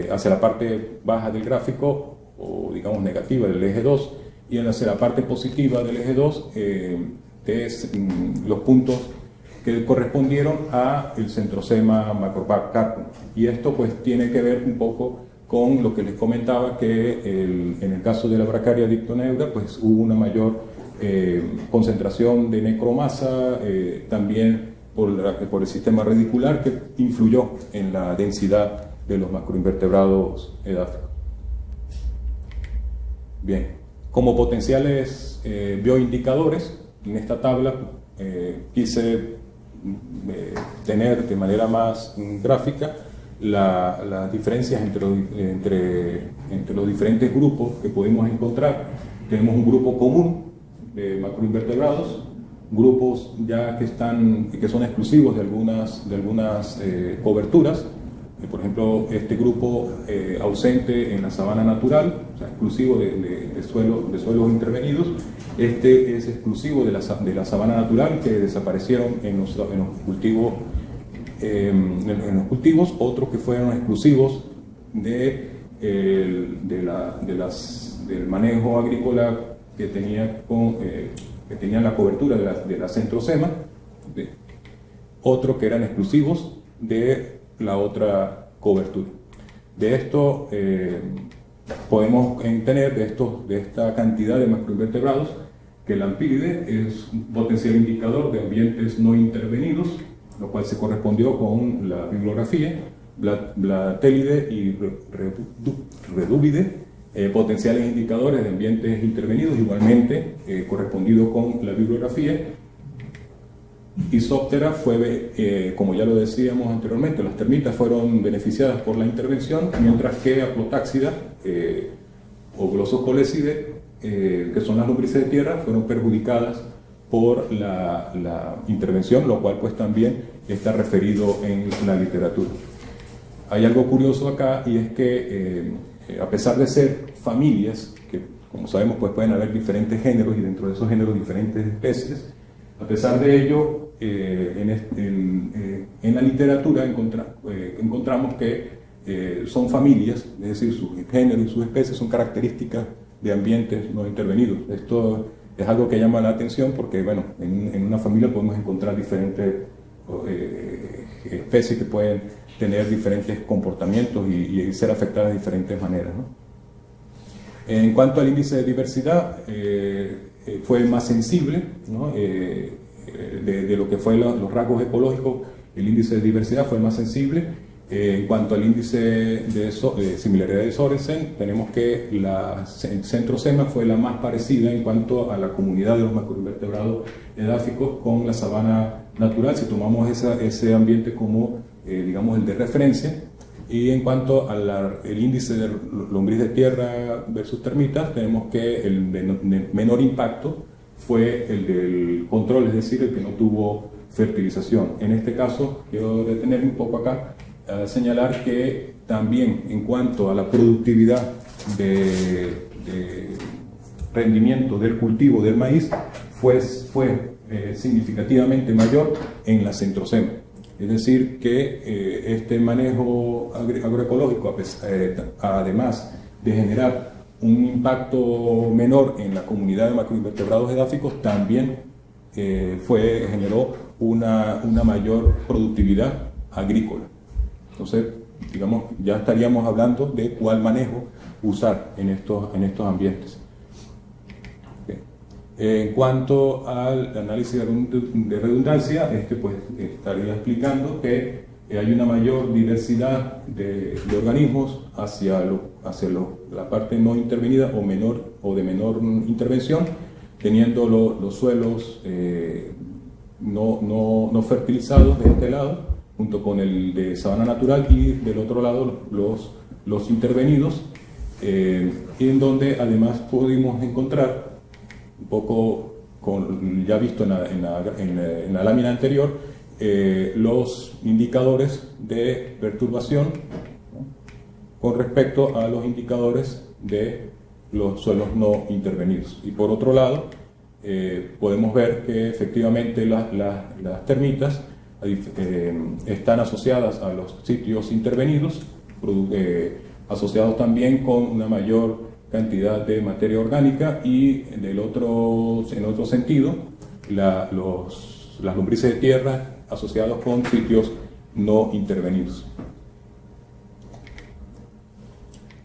B: hacia la parte baja del gráfico, o digamos negativa del eje 2, y hacia la parte positiva del eje 2 los puntos que correspondieron a el centrosema macrocarpum. Y esto pues tiene que ver un poco con lo que les comentaba, que en el caso de la braquiaria dictoneura pues hubo una mayor concentración de necromasa, también por el sistema radicular, que influyó en la densidad de los macroinvertebrados edáficos. Bien, como potenciales bioindicadores, en esta tabla quise tener de manera más gráfica las diferencias entre los diferentes grupos que podemos encontrar. Tenemos un grupo común de macroinvertebrados, grupos ya que son exclusivos de algunas coberturas. Por ejemplo, este grupo ausente en la sabana natural, o sea, exclusivo de suelos intervenidos. Este es exclusivo de la sabana natural, que desaparecieron en los cultivos, otros que fueron exclusivos del manejo agrícola que tenían la cobertura de la centrosema, otros que eran exclusivos de la otra cobertura. De esto podemos tener de esta cantidad de macroinvertebrados que el Ampílide es un potencial indicador de ambientes no intervenidos, lo cual se correspondió con la bibliografía. Blatélide y Redúvide, potenciales indicadores de ambientes intervenidos, igualmente correspondido con la bibliografía. Isóptera fue, como ya lo decíamos anteriormente, las termitas fueron beneficiadas por la intervención, mientras que Aplotáxida o Glossocolecidae, que son las lombrices de tierra, fueron perjudicadas por la intervención, lo cual pues también está referido en la literatura. Hay algo curioso acá, y es que a pesar de ser familias, que como sabemos pues pueden haber diferentes géneros, y dentro de esos géneros diferentes especies, a pesar de ello, en la literatura encontramos que son familias, es decir, sus géneros y sus especies son características de ambientes no intervenidos. Esto es algo que llama la atención porque, bueno, en una familia podemos encontrar diferentes especies que pueden tener diferentes comportamientos y ser afectadas de diferentes maneras, ¿no? En cuanto al índice de diversidad, fue más sensible, ¿no? De lo que fue los rasgos ecológicos. El índice de diversidad fue más sensible. En cuanto al índice de similaridad de Sorensen, tenemos que la centrosema fue la más parecida en cuanto a la comunidad de los macroinvertebrados edáficos con la sabana natural, si tomamos ese ambiente como, digamos, el de referencia. Y en cuanto al índice de lombriz de tierra versus termitas, tenemos que el de menor impacto fue el del control, es decir, el que no tuvo fertilización. En este caso, quiero detenerme un poco acá a señalar que también en cuanto a la productividad de rendimiento del cultivo del maíz fue significativamente mayor en la centrosema. Es decir, que este manejo agroecológico, además de generar un impacto menor en la comunidad de macroinvertebrados edáficos, también generó una mayor productividad agrícola. Entonces, digamos, ya estaríamos hablando de cuál manejo usar en estos ambientes. En cuanto al análisis de redundancia, pues estaría explicando que hay una mayor diversidad de organismos hacia la parte no intervenida o de menor intervención, teniendo los suelos no fertilizados de este lado, junto con el de sabana natural, y del otro lado los intervenidos, y en donde además pudimos encontrar, un poco ya visto en la lámina anterior, los indicadores de perturbación, ¿no?, con respecto a los indicadores de los suelos no intervenidos. Y por otro lado, podemos ver que efectivamente las termitas están asociadas a los sitios intervenidos, asociados también con una mayor cantidad de materia orgánica, y en otro sentido, las lombrices de tierra asociados con sitios no intervenidos.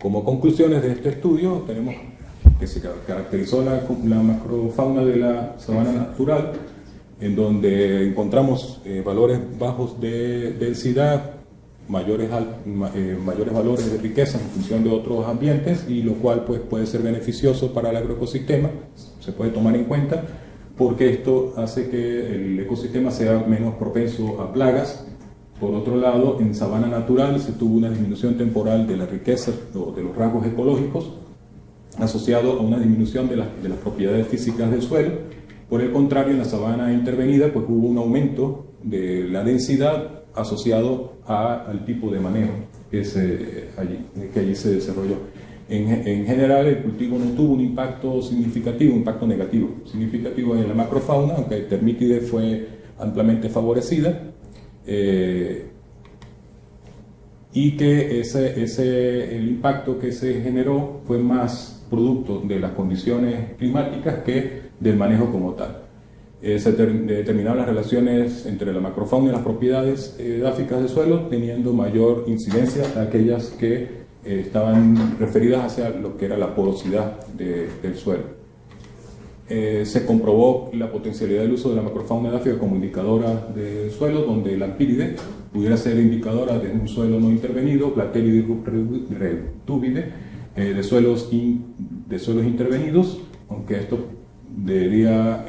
B: Como conclusiones de este estudio, tenemos que se caracterizó la macrofauna de la sabana natural, en donde encontramos valores bajos de densidad, mayores valores de riqueza en función de otros ambientes, y lo cual pues puede ser beneficioso para el agroecosistema, se puede tomar en cuenta, porque esto hace que el ecosistema sea menos propenso a plagas. Por otro lado, en sabana natural se tuvo una disminución temporal de la riqueza o de los rasgos ecológicos, asociado a una disminución de las propiedades físicas del suelo. Por el contrario, en la sabana intervenida pues hubo un aumento de la densidad asociado al tipo de manejo que allí se desarrolló. En general, el cultivo no tuvo un impacto significativo, un impacto negativo significativo en la macrofauna, aunque Termítide fue ampliamente favorecida, y que el impacto que se generó fue más producto de las condiciones climáticas que del manejo como tal. Se determinaron las relaciones entre la macrofauna y las propiedades edáficas del suelo, teniendo mayor incidencia a aquellas que estaban referidas hacia lo que era la porosidad del suelo. Se comprobó la potencialidad del uso de la macrofauna edáfica como indicadora del suelo, donde la Ampílide pudiera ser indicadora de un suelo no intervenido, Platélide y Retúbide de suelos intervenidos, aunque esto debería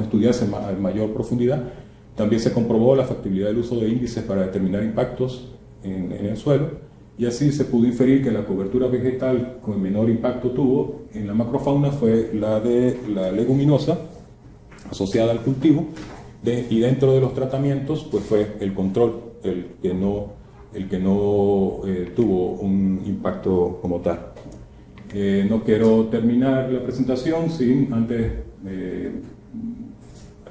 B: estudiarse a mayor profundidad. También se comprobó la factibilidad del uso de índices para determinar impactos en el suelo, y así se pudo inferir que la cobertura vegetal con menor impacto tuvo en la macrofauna fue la de la leguminosa asociada al cultivo, y dentro de los tratamientos pues fue el control el que no tuvo un impacto como tal. No quiero terminar la presentación sin antes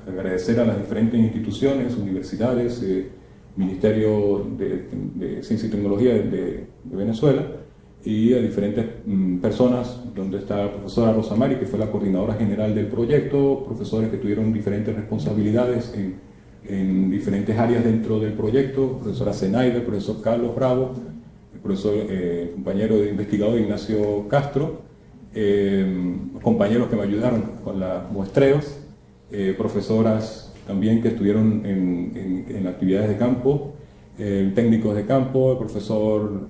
B: agradecer a las diferentes instituciones, universidades, Ministerio de Ciencia y Tecnología de Venezuela, y a diferentes personas, donde está la profesora Rosa Mari, que fue la coordinadora general del proyecto, profesores que tuvieron diferentes responsabilidades en diferentes áreas dentro del proyecto, profesora Zenaide, el profesor Carlos Bravo, el compañero de investigador Ignacio Castro, compañeros que me ayudaron con los muestreos, profesoras también que estuvieron en actividades de campo, técnicos de campo, el profesor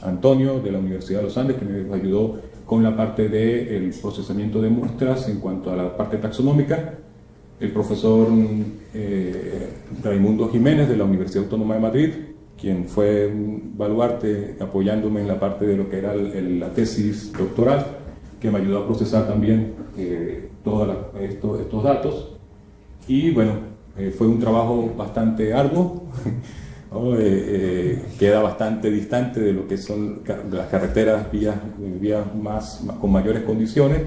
B: Antonio de la Universidad de los Andes, que me ayudó con la parte del procesamiento de muestras en cuanto a la parte taxonómica, el profesor Raimundo Jiménez de la Universidad Autónoma de Madrid, quien fue un baluarte apoyándome en la parte de lo que era la tesis doctoral, que me ayudó a procesar también todos estos datos. Y bueno, fue un trabajo bastante arduo, ¿no? Queda bastante distante de lo que son las carreteras, vías con mayores condiciones,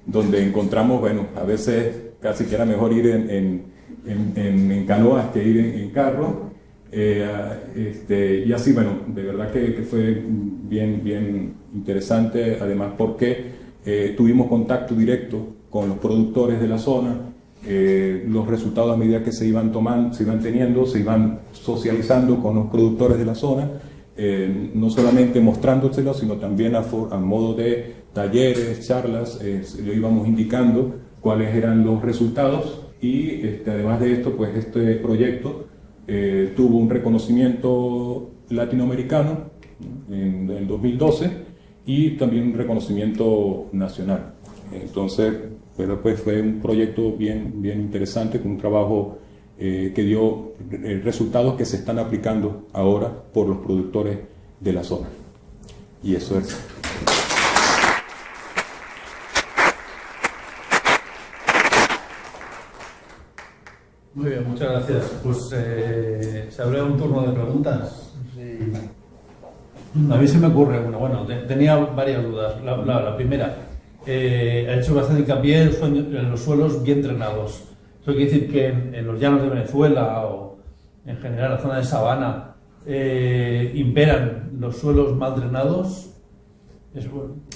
B: donde encontramos, bueno, a veces casi que era mejor ir en canoas que ir en carro. Y así, bueno, de verdad que fue bien interesante, además porque tuvimos contacto directo con los productores de la zona. Los resultados a medida que se iban teniendo, se iban socializando con los productores de la zona, no solamente mostrándoselo, sino también a modo de talleres, charlas, le íbamos indicando cuáles eran los resultados y además de esto, pues este proyecto tuvo un reconocimiento latinoamericano en el 2012 y también un reconocimiento nacional. Entonces, bueno, pues fue un proyecto bien interesante, con un trabajo que dio resultados que se están aplicando ahora por los productores de la zona. Y eso es.
A: Muy bien, muchas gracias. Pues se abre un turno de preguntas. Sí. A mí se me ocurre una. Bueno, tenía varias dudas. La primera, ha hecho bastante hincapié en los suelos bien drenados. Eso quiere decir que en los llanos de Venezuela o en general la zona de sabana imperan los suelos mal drenados.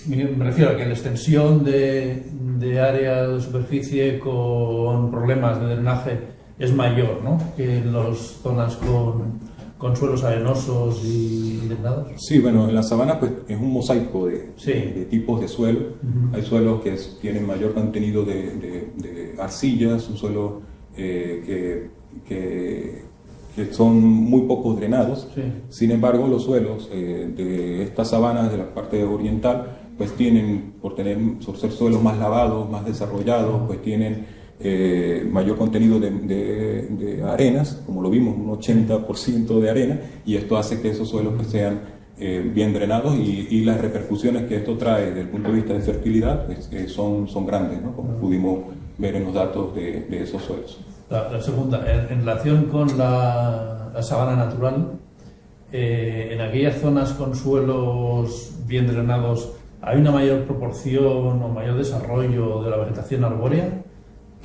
A: Me refiero a que la extensión de área de superficie con problemas de drenaje es mayor, ¿no?, que en las zonas con suelos arenosos y drenados.
B: Sí, bueno, en la sabana pues es un mosaico de tipos de suelo. Hay suelos que tienen mayor contenido de arcillas, un suelo que son muy poco drenados. Sí. Sin embargo, los suelos de estas sabanas de la parte oriental pues tienen, por ser suelos más lavados, más desarrollados, pues tienen mayor contenido de arenas, como lo vimos, un 80% de arena, y esto hace que esos suelos pues sean bien drenados y las repercusiones que esto trae desde el punto de vista de fertilidad pues, son grandes, ¿no?, como pudimos ver en los datos de esos suelos.
A: La segunda, en relación con la sabana natural, en aquellas zonas con suelos bien drenados, ¿hay una mayor proporción o mayor desarrollo de la vegetación arbórea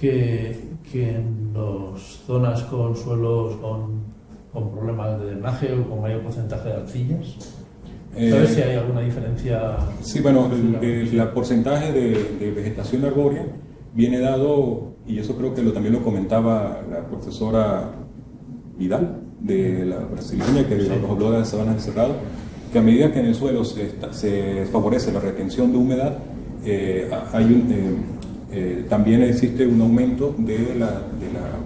A: que en las zonas con suelos con problemas de drenaje o con mayor porcentaje de arcillas? ¿Sabes si hay alguna diferencia?
B: Sí, bueno, el porcentaje de vegetación arbórea viene dado, y eso creo que también lo comentaba la profesora Vidal, de la brasileña, que nos habló de las sabanas de cerrado, que a medida que en el suelo se favorece la retención de humedad, también existe un aumento de la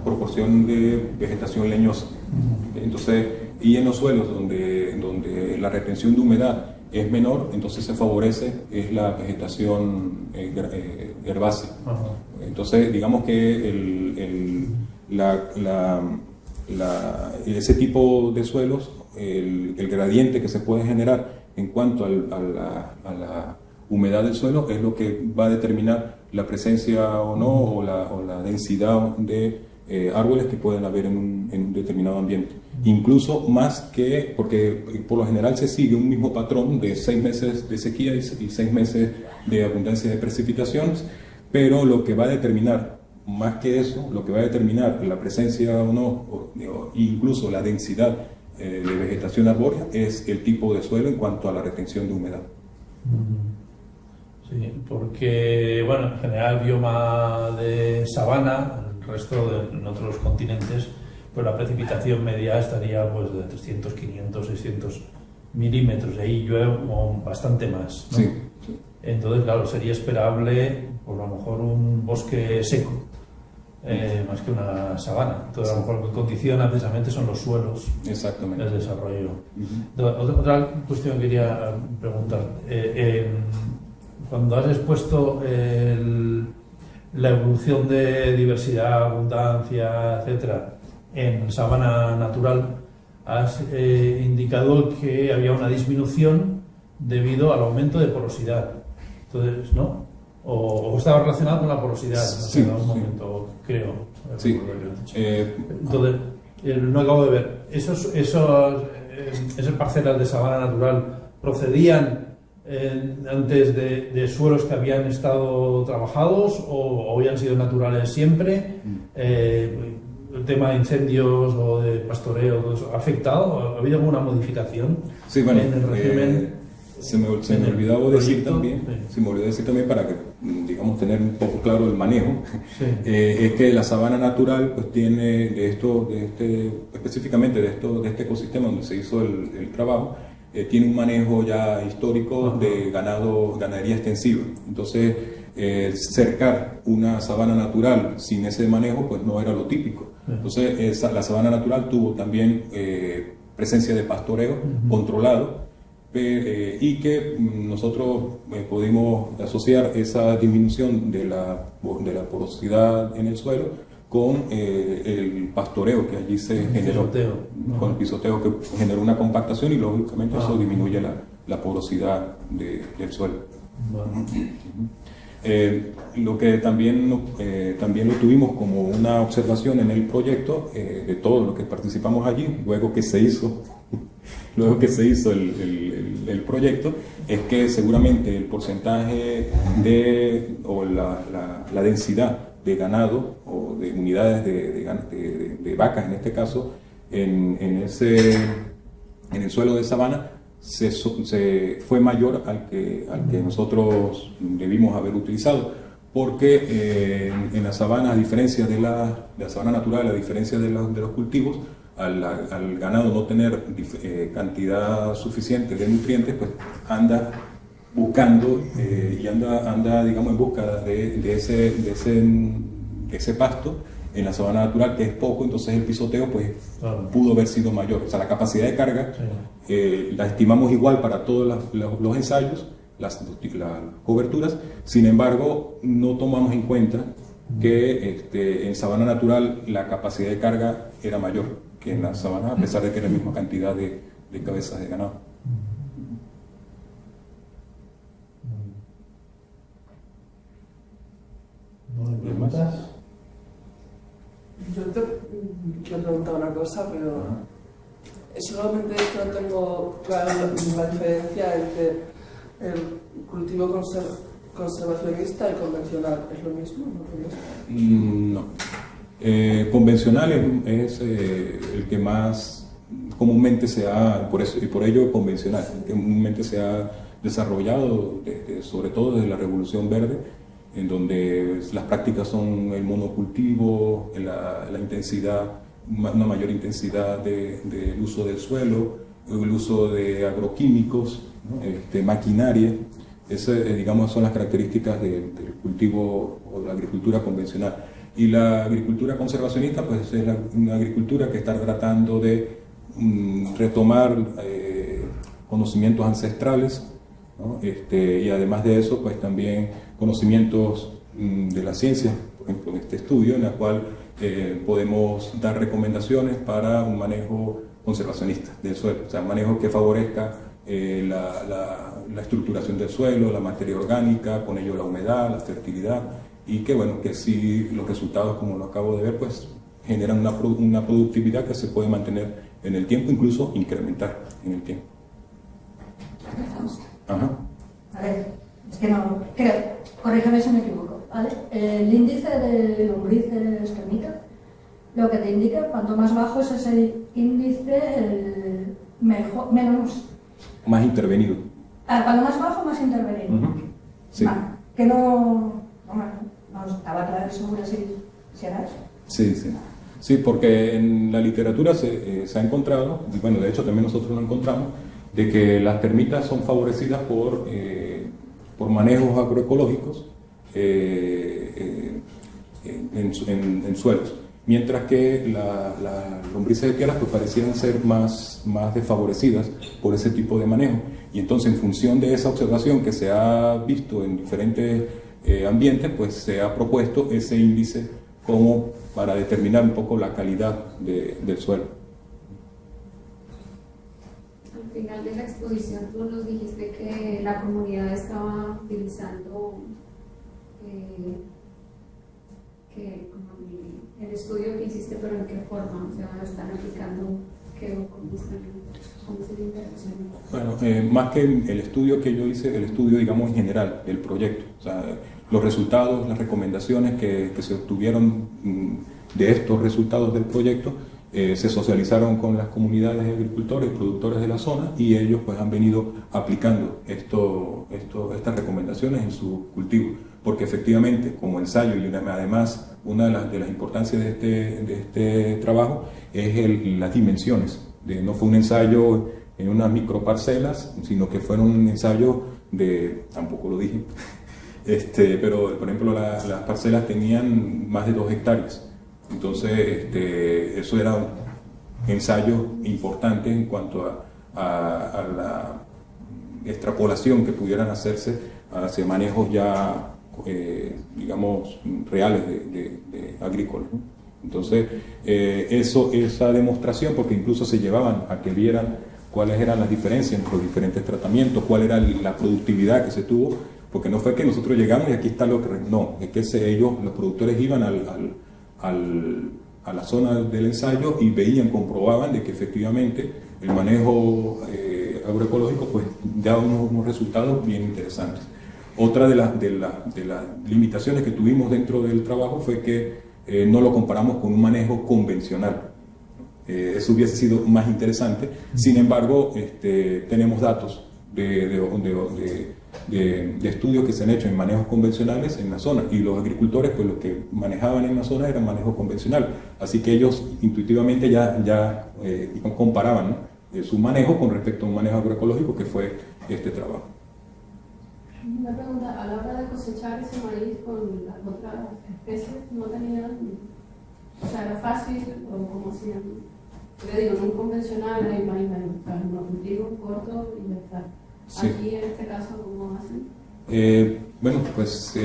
B: proporción de vegetación leñosa. Entonces, y en los suelos donde la retención de humedad es menor, entonces se favorece la vegetación herbácea. Entonces, digamos que ese tipo de suelos, el gradiente que se puede generar en cuanto a la humedad del suelo es lo que va a determinar la presencia o no, o la densidad de árboles que pueden haber en un determinado ambiente. Incluso más que, porque por lo general se sigue un mismo patrón de 6 meses de sequía y 6 meses de abundancia de precipitaciones, pero lo que va a determinar, más que eso, lo que va a determinar la presencia o no, incluso la densidad de vegetación arbórea, es el tipo de suelo en cuanto a la retención de humedad.
A: Sí, porque, bueno, en general el bioma de sabana, el resto en otros continentes, pues la precipitación media estaría pues de 300, 500, 600 milímetros, y ahí llueve bastante más, ¿no?
B: Sí, sí.
A: Entonces, claro, sería esperable, pues a lo mejor un bosque seco, más que una sabana. Entonces, a lo mejor lo que condiciona precisamente son los suelos.
B: Exactamente.
A: El desarrollo. Otra cuestión que quería preguntar. Cuando has expuesto la evolución de diversidad, abundancia, etcétera, en sabana natural, has indicado que había una disminución debido al aumento de porosidad. Entonces, ¿no? O estaba relacionado con la porosidad,
B: sí,
A: en algún momento, creo.
B: Sí.
A: Entonces, no acabo de ver. ¿Esas parcelas de sabana natural procedían antes de suelos que habían estado trabajados o habían sido naturales siempre? ¿El tema de incendios o de pastoreo, todo eso, ha afectado? ¿Ha habido alguna modificación en el régimen?
B: Se me olvidó decir también, para que, digamos, tener un poco claro el manejo, es que la sabana natural pues tiene específicamente de este ecosistema donde se hizo el trabajo, tiene un manejo ya histórico de ganadería extensiva. Entonces, cercar una sabana natural sin ese manejo pues no era lo típico. Entonces la sabana natural tuvo también presencia de pastoreo controlado, y que nosotros pudimos asociar esa disminución de la porosidad en el suelo con el pastoreo que allí se generó, con el pisoteo que generó una compactación, y lógicamente eso disminuye la porosidad del suelo. Lo que también lo tuvimos como una observación en el proyecto, de todos los que participamos allí, luego que se hizo el proyecto, es que seguramente el porcentaje o la densidad de ganado o de unidades de vacas, en este caso, en el suelo de sabana, se fue mayor al que nosotros debimos haber utilizado, porque en la sabana, a diferencia de la sabana natural, a diferencia de los cultivos, al ganado no tener cantidad suficiente de nutrientes, pues anda buscando y anda digamos en busca de ese pasto en la sabana natural, que es poco. Entonces el pisoteo pues pudo haber sido mayor. O sea, la capacidad de carga la estimamos igual para todos los ensayos, las coberturas. Sin embargo, no tomamos en cuenta que en sabana natural la capacidad de carga era mayor que en la sabana, a pesar de que era la misma cantidad de cabezas de ganado.
C: ¿Preguntas?
D: Yo te quiero preguntar una cosa, pero solamente es que no tengo clara la diferencia entre el cultivo conservacionista y convencional. ¿Es lo mismo?
B: No. Convencional es el que más comúnmente se ha, y por ello convencional, que comúnmente se ha desarrollado sobre todo desde la Revolución Verde, en donde las prácticas son el monocultivo, la intensidad, una mayor intensidad del uso del suelo, el uso de agroquímicos, ¿no? Maquinaria. Digamos, son las características del cultivo o la agricultura convencional. Y la agricultura conservacionista pues es una agricultura que está tratando de retomar conocimientos ancestrales, ¿no? Y además de eso pues también conocimientos de la ciencia, por ejemplo en este estudio en el cual podemos dar recomendaciones para un manejo conservacionista del suelo, o sea, un manejo que favorezca la estructuración del suelo, la materia orgánica, con ello la humedad, la fertilidad, y que bueno, que sí los resultados, como lo acabo de ver, pues generan una productividad que se puede mantener en el tiempo, incluso incrementar en el tiempo. Ajá.
E: A ver, es que no, creo, corrígeme si me equivoco, ¿vale? El índice de lombrices termita, lo que te indica, cuanto más bajo es ese índice, menos...
B: Más intervenido.
E: Cuanto más bajo, más intervenido.
B: Sí.
E: Vale, que no estaba claro seguro si era eso.
B: Sí, sí. Sí, porque en la literatura se ha encontrado, y bueno, de hecho también nosotros lo encontramos, de que las termitas son favorecidas por manejos agroecológicos en suelos, mientras que las lombrices de tierras pues parecían ser más desfavorecidas por ese tipo de manejo. Y entonces, en función de esa observación que se ha visto en diferentes ambientes, pues se ha propuesto ese índice como para determinar un poco la calidad del suelo.
F: Al final de la exposición tú nos dijiste que la comunidad estaba utilizando como el estudio que hiciste, pero ¿en qué forma? O sea, ¿están aplicando qué o cómo es la interacción?
B: Bueno, más que el estudio que yo hice, el estudio, digamos, en general del proyecto. O sea, los resultados, las recomendaciones que se obtuvieron de estos resultados del proyecto se socializaron con las comunidades de agricultores y productores de la zona, y ellos pues han venido aplicando estas recomendaciones en su cultivo, porque efectivamente como ensayo, y además una de las importancias de este trabajo es las dimensiones. No fue un ensayo en unas microparcelas, sino que fueron un ensayo de, tampoco lo dije, pero por ejemplo las parcelas tenían más de 2 hectáreas. Entonces eso era un ensayo importante en cuanto a la extrapolación que pudieran hacerse hacia manejos ya, digamos, reales de agrícolas, ¿no? Entonces, esa demostración, porque incluso se llevaban a que vieran cuáles eran las diferencias entre los diferentes tratamientos, cuál era la productividad que se tuvo, porque no fue que nosotros llegamos y aquí está lo que... No, es que ellos, los productores, iban a la zona del ensayo y veían, comprobaban de que efectivamente el manejo agroecológico pues daba unos resultados bien interesantes. Otra de las limitaciones que tuvimos dentro del trabajo fue que no lo comparamos con un manejo convencional. Eso hubiese sido más interesante. Sin embargo, tenemos datos de estudios que se han hecho en manejos convencionales en la zona, y los agricultores pues lo que manejaban en la zona era manejo convencional, así que ellos intuitivamente ya comparaban, ¿no?, su manejo con respecto a un manejo agroecológico, que fue este trabajo.
F: Una pregunta, a la hora de cosechar ese maíz con las otras especies, ¿no tenían, o sea, era fácil o cómo hacían? Le digo, en un convencional hay maíz, o sea, un cultivo corto y ya está.
B: Sí.
F: Aquí en este caso, ¿cómo hacen?
B: Bueno, pues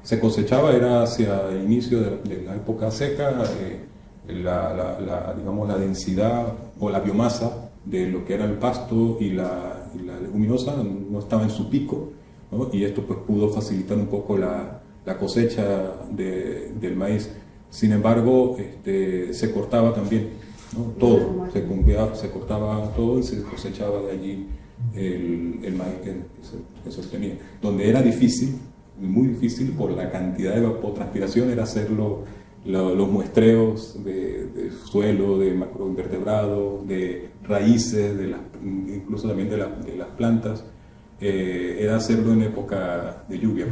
B: se cosechaba, era hacia el inicio de la época seca, digamos, la densidad o la biomasa de lo que era el pasto y la leguminosa no estaba en su pico, ¿no? Y esto pues pudo facilitar un poco la cosecha del maíz. Sin embargo, se cortaba también, ¿no? Todo, se cortaba todo y se cosechaba de allí el maíz que se obtenía. Donde era difícil, muy difícil por la cantidad de evapotranspiración, era hacer los muestreos de suelo, de macroinvertebrados, de raíces, incluso también de las plantas. Era hacerlo en época de lluvia,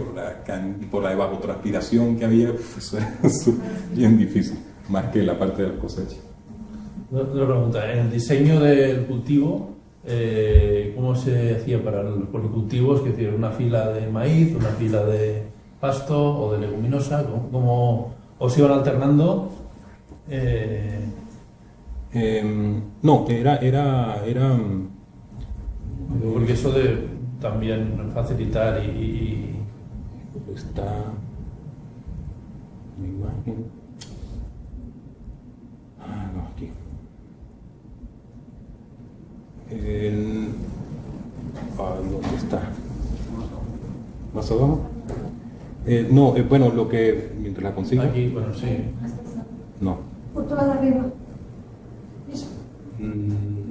B: por la evapotranspiración que había, pues, era bien difícil, más que la parte de la cosecha.
C: Otra pregunta, en el diseño del cultivo, ¿cómo se hacía para los policultivos? Es decir, una fila de maíz, una fila de pasto o de leguminosa, ¿cómo os iban alternando?
B: No, era
C: Porque eso de también facilitar y
B: está la imagen. No, aquí. ¿Dónde está? ¿Más abajo? No, bueno, lo que mientras la consigo.
C: aquí, bueno, sí.
B: No.
E: Por toda la arriba. Eso.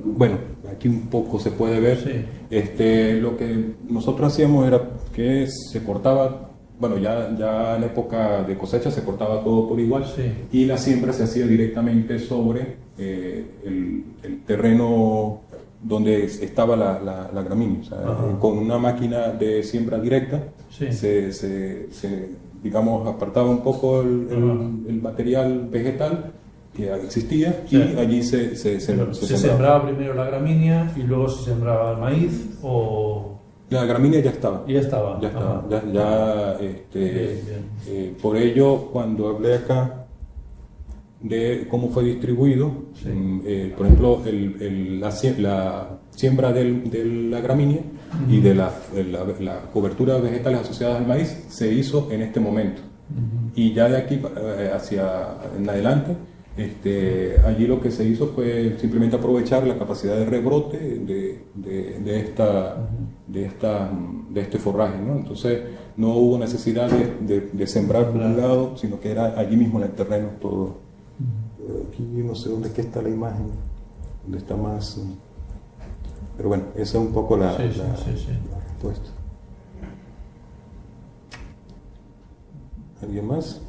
B: Bueno, aquí un poco se puede ver.
C: Sí.
B: Lo que nosotros hacíamos era que se cortaba, bueno, ya en época de cosecha se cortaba todo por igual,
C: Sí.
B: y la siembra se hacía directamente sobre el terreno donde estaba la gramínea. O sea, con una máquina de siembra directa,
C: Sí.
B: se digamos, apartaba un poco el material vegetal que existía,
C: Sí.
B: y allí se
C: sembraba primero la gramínea y luego se sembraba el maíz, o
B: la gramínea ya estaba.
C: ya estaba.
B: Ya estaba.
C: Ajá. Bien.
B: Por ello, cuando hablé acá de cómo fue distribuido,
C: Sí.
B: por ejemplo, la siembra de la gramínea y de la cobertura de vegetales asociadas al maíz se hizo en este momento. Y ya de aquí hacia en adelante, allí lo que se hizo fue simplemente aprovechar la capacidad de rebrote de este forraje, ¿no? Entonces no hubo necesidad de sembrar por un lado, sino que era allí mismo en el terreno todo. Aquí no sé dónde está la imagen, dónde está más, pero bueno, esa es un poco la respuesta. ¿Alguien más?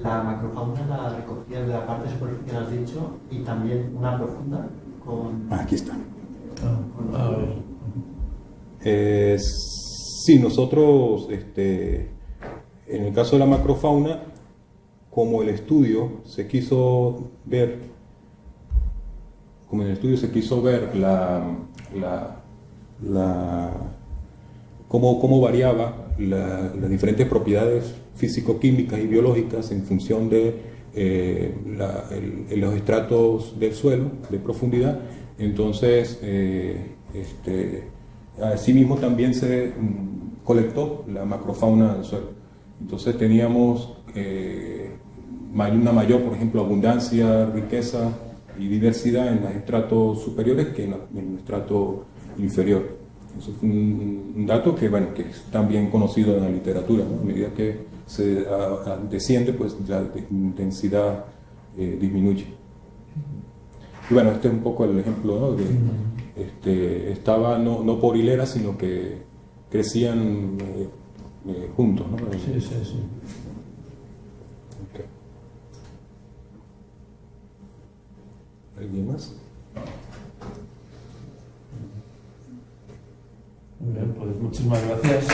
G: La macrofauna la recogías de la parte superficial, has dicho, y también una profunda con...
B: Aquí está.
C: A ver.
B: Sí, nosotros, en el caso de la macrofauna, como el estudio se quiso ver como en el estudio se quiso ver cómo variaba las diferentes propiedades físico-químicas y biológicas en función de los estratos del suelo de profundidad. Entonces, asimismo también se colectó la macrofauna del suelo. Entonces teníamos una mayor, por ejemplo, abundancia, riqueza y diversidad en los estratos superiores que en el estrato inferior. Eso fue un dato que, bueno, que es también conocido en la literatura, ¿no? A medida que se desciende, pues la densidad disminuye. Y bueno, este es un poco el ejemplo, ¿no? Estaba no por hileras, sino que crecían juntos, ¿no?
C: Sí, sí, sí.
B: Okay. ¿Alguien más?
C: Muy bien, pues muchísimas gracias.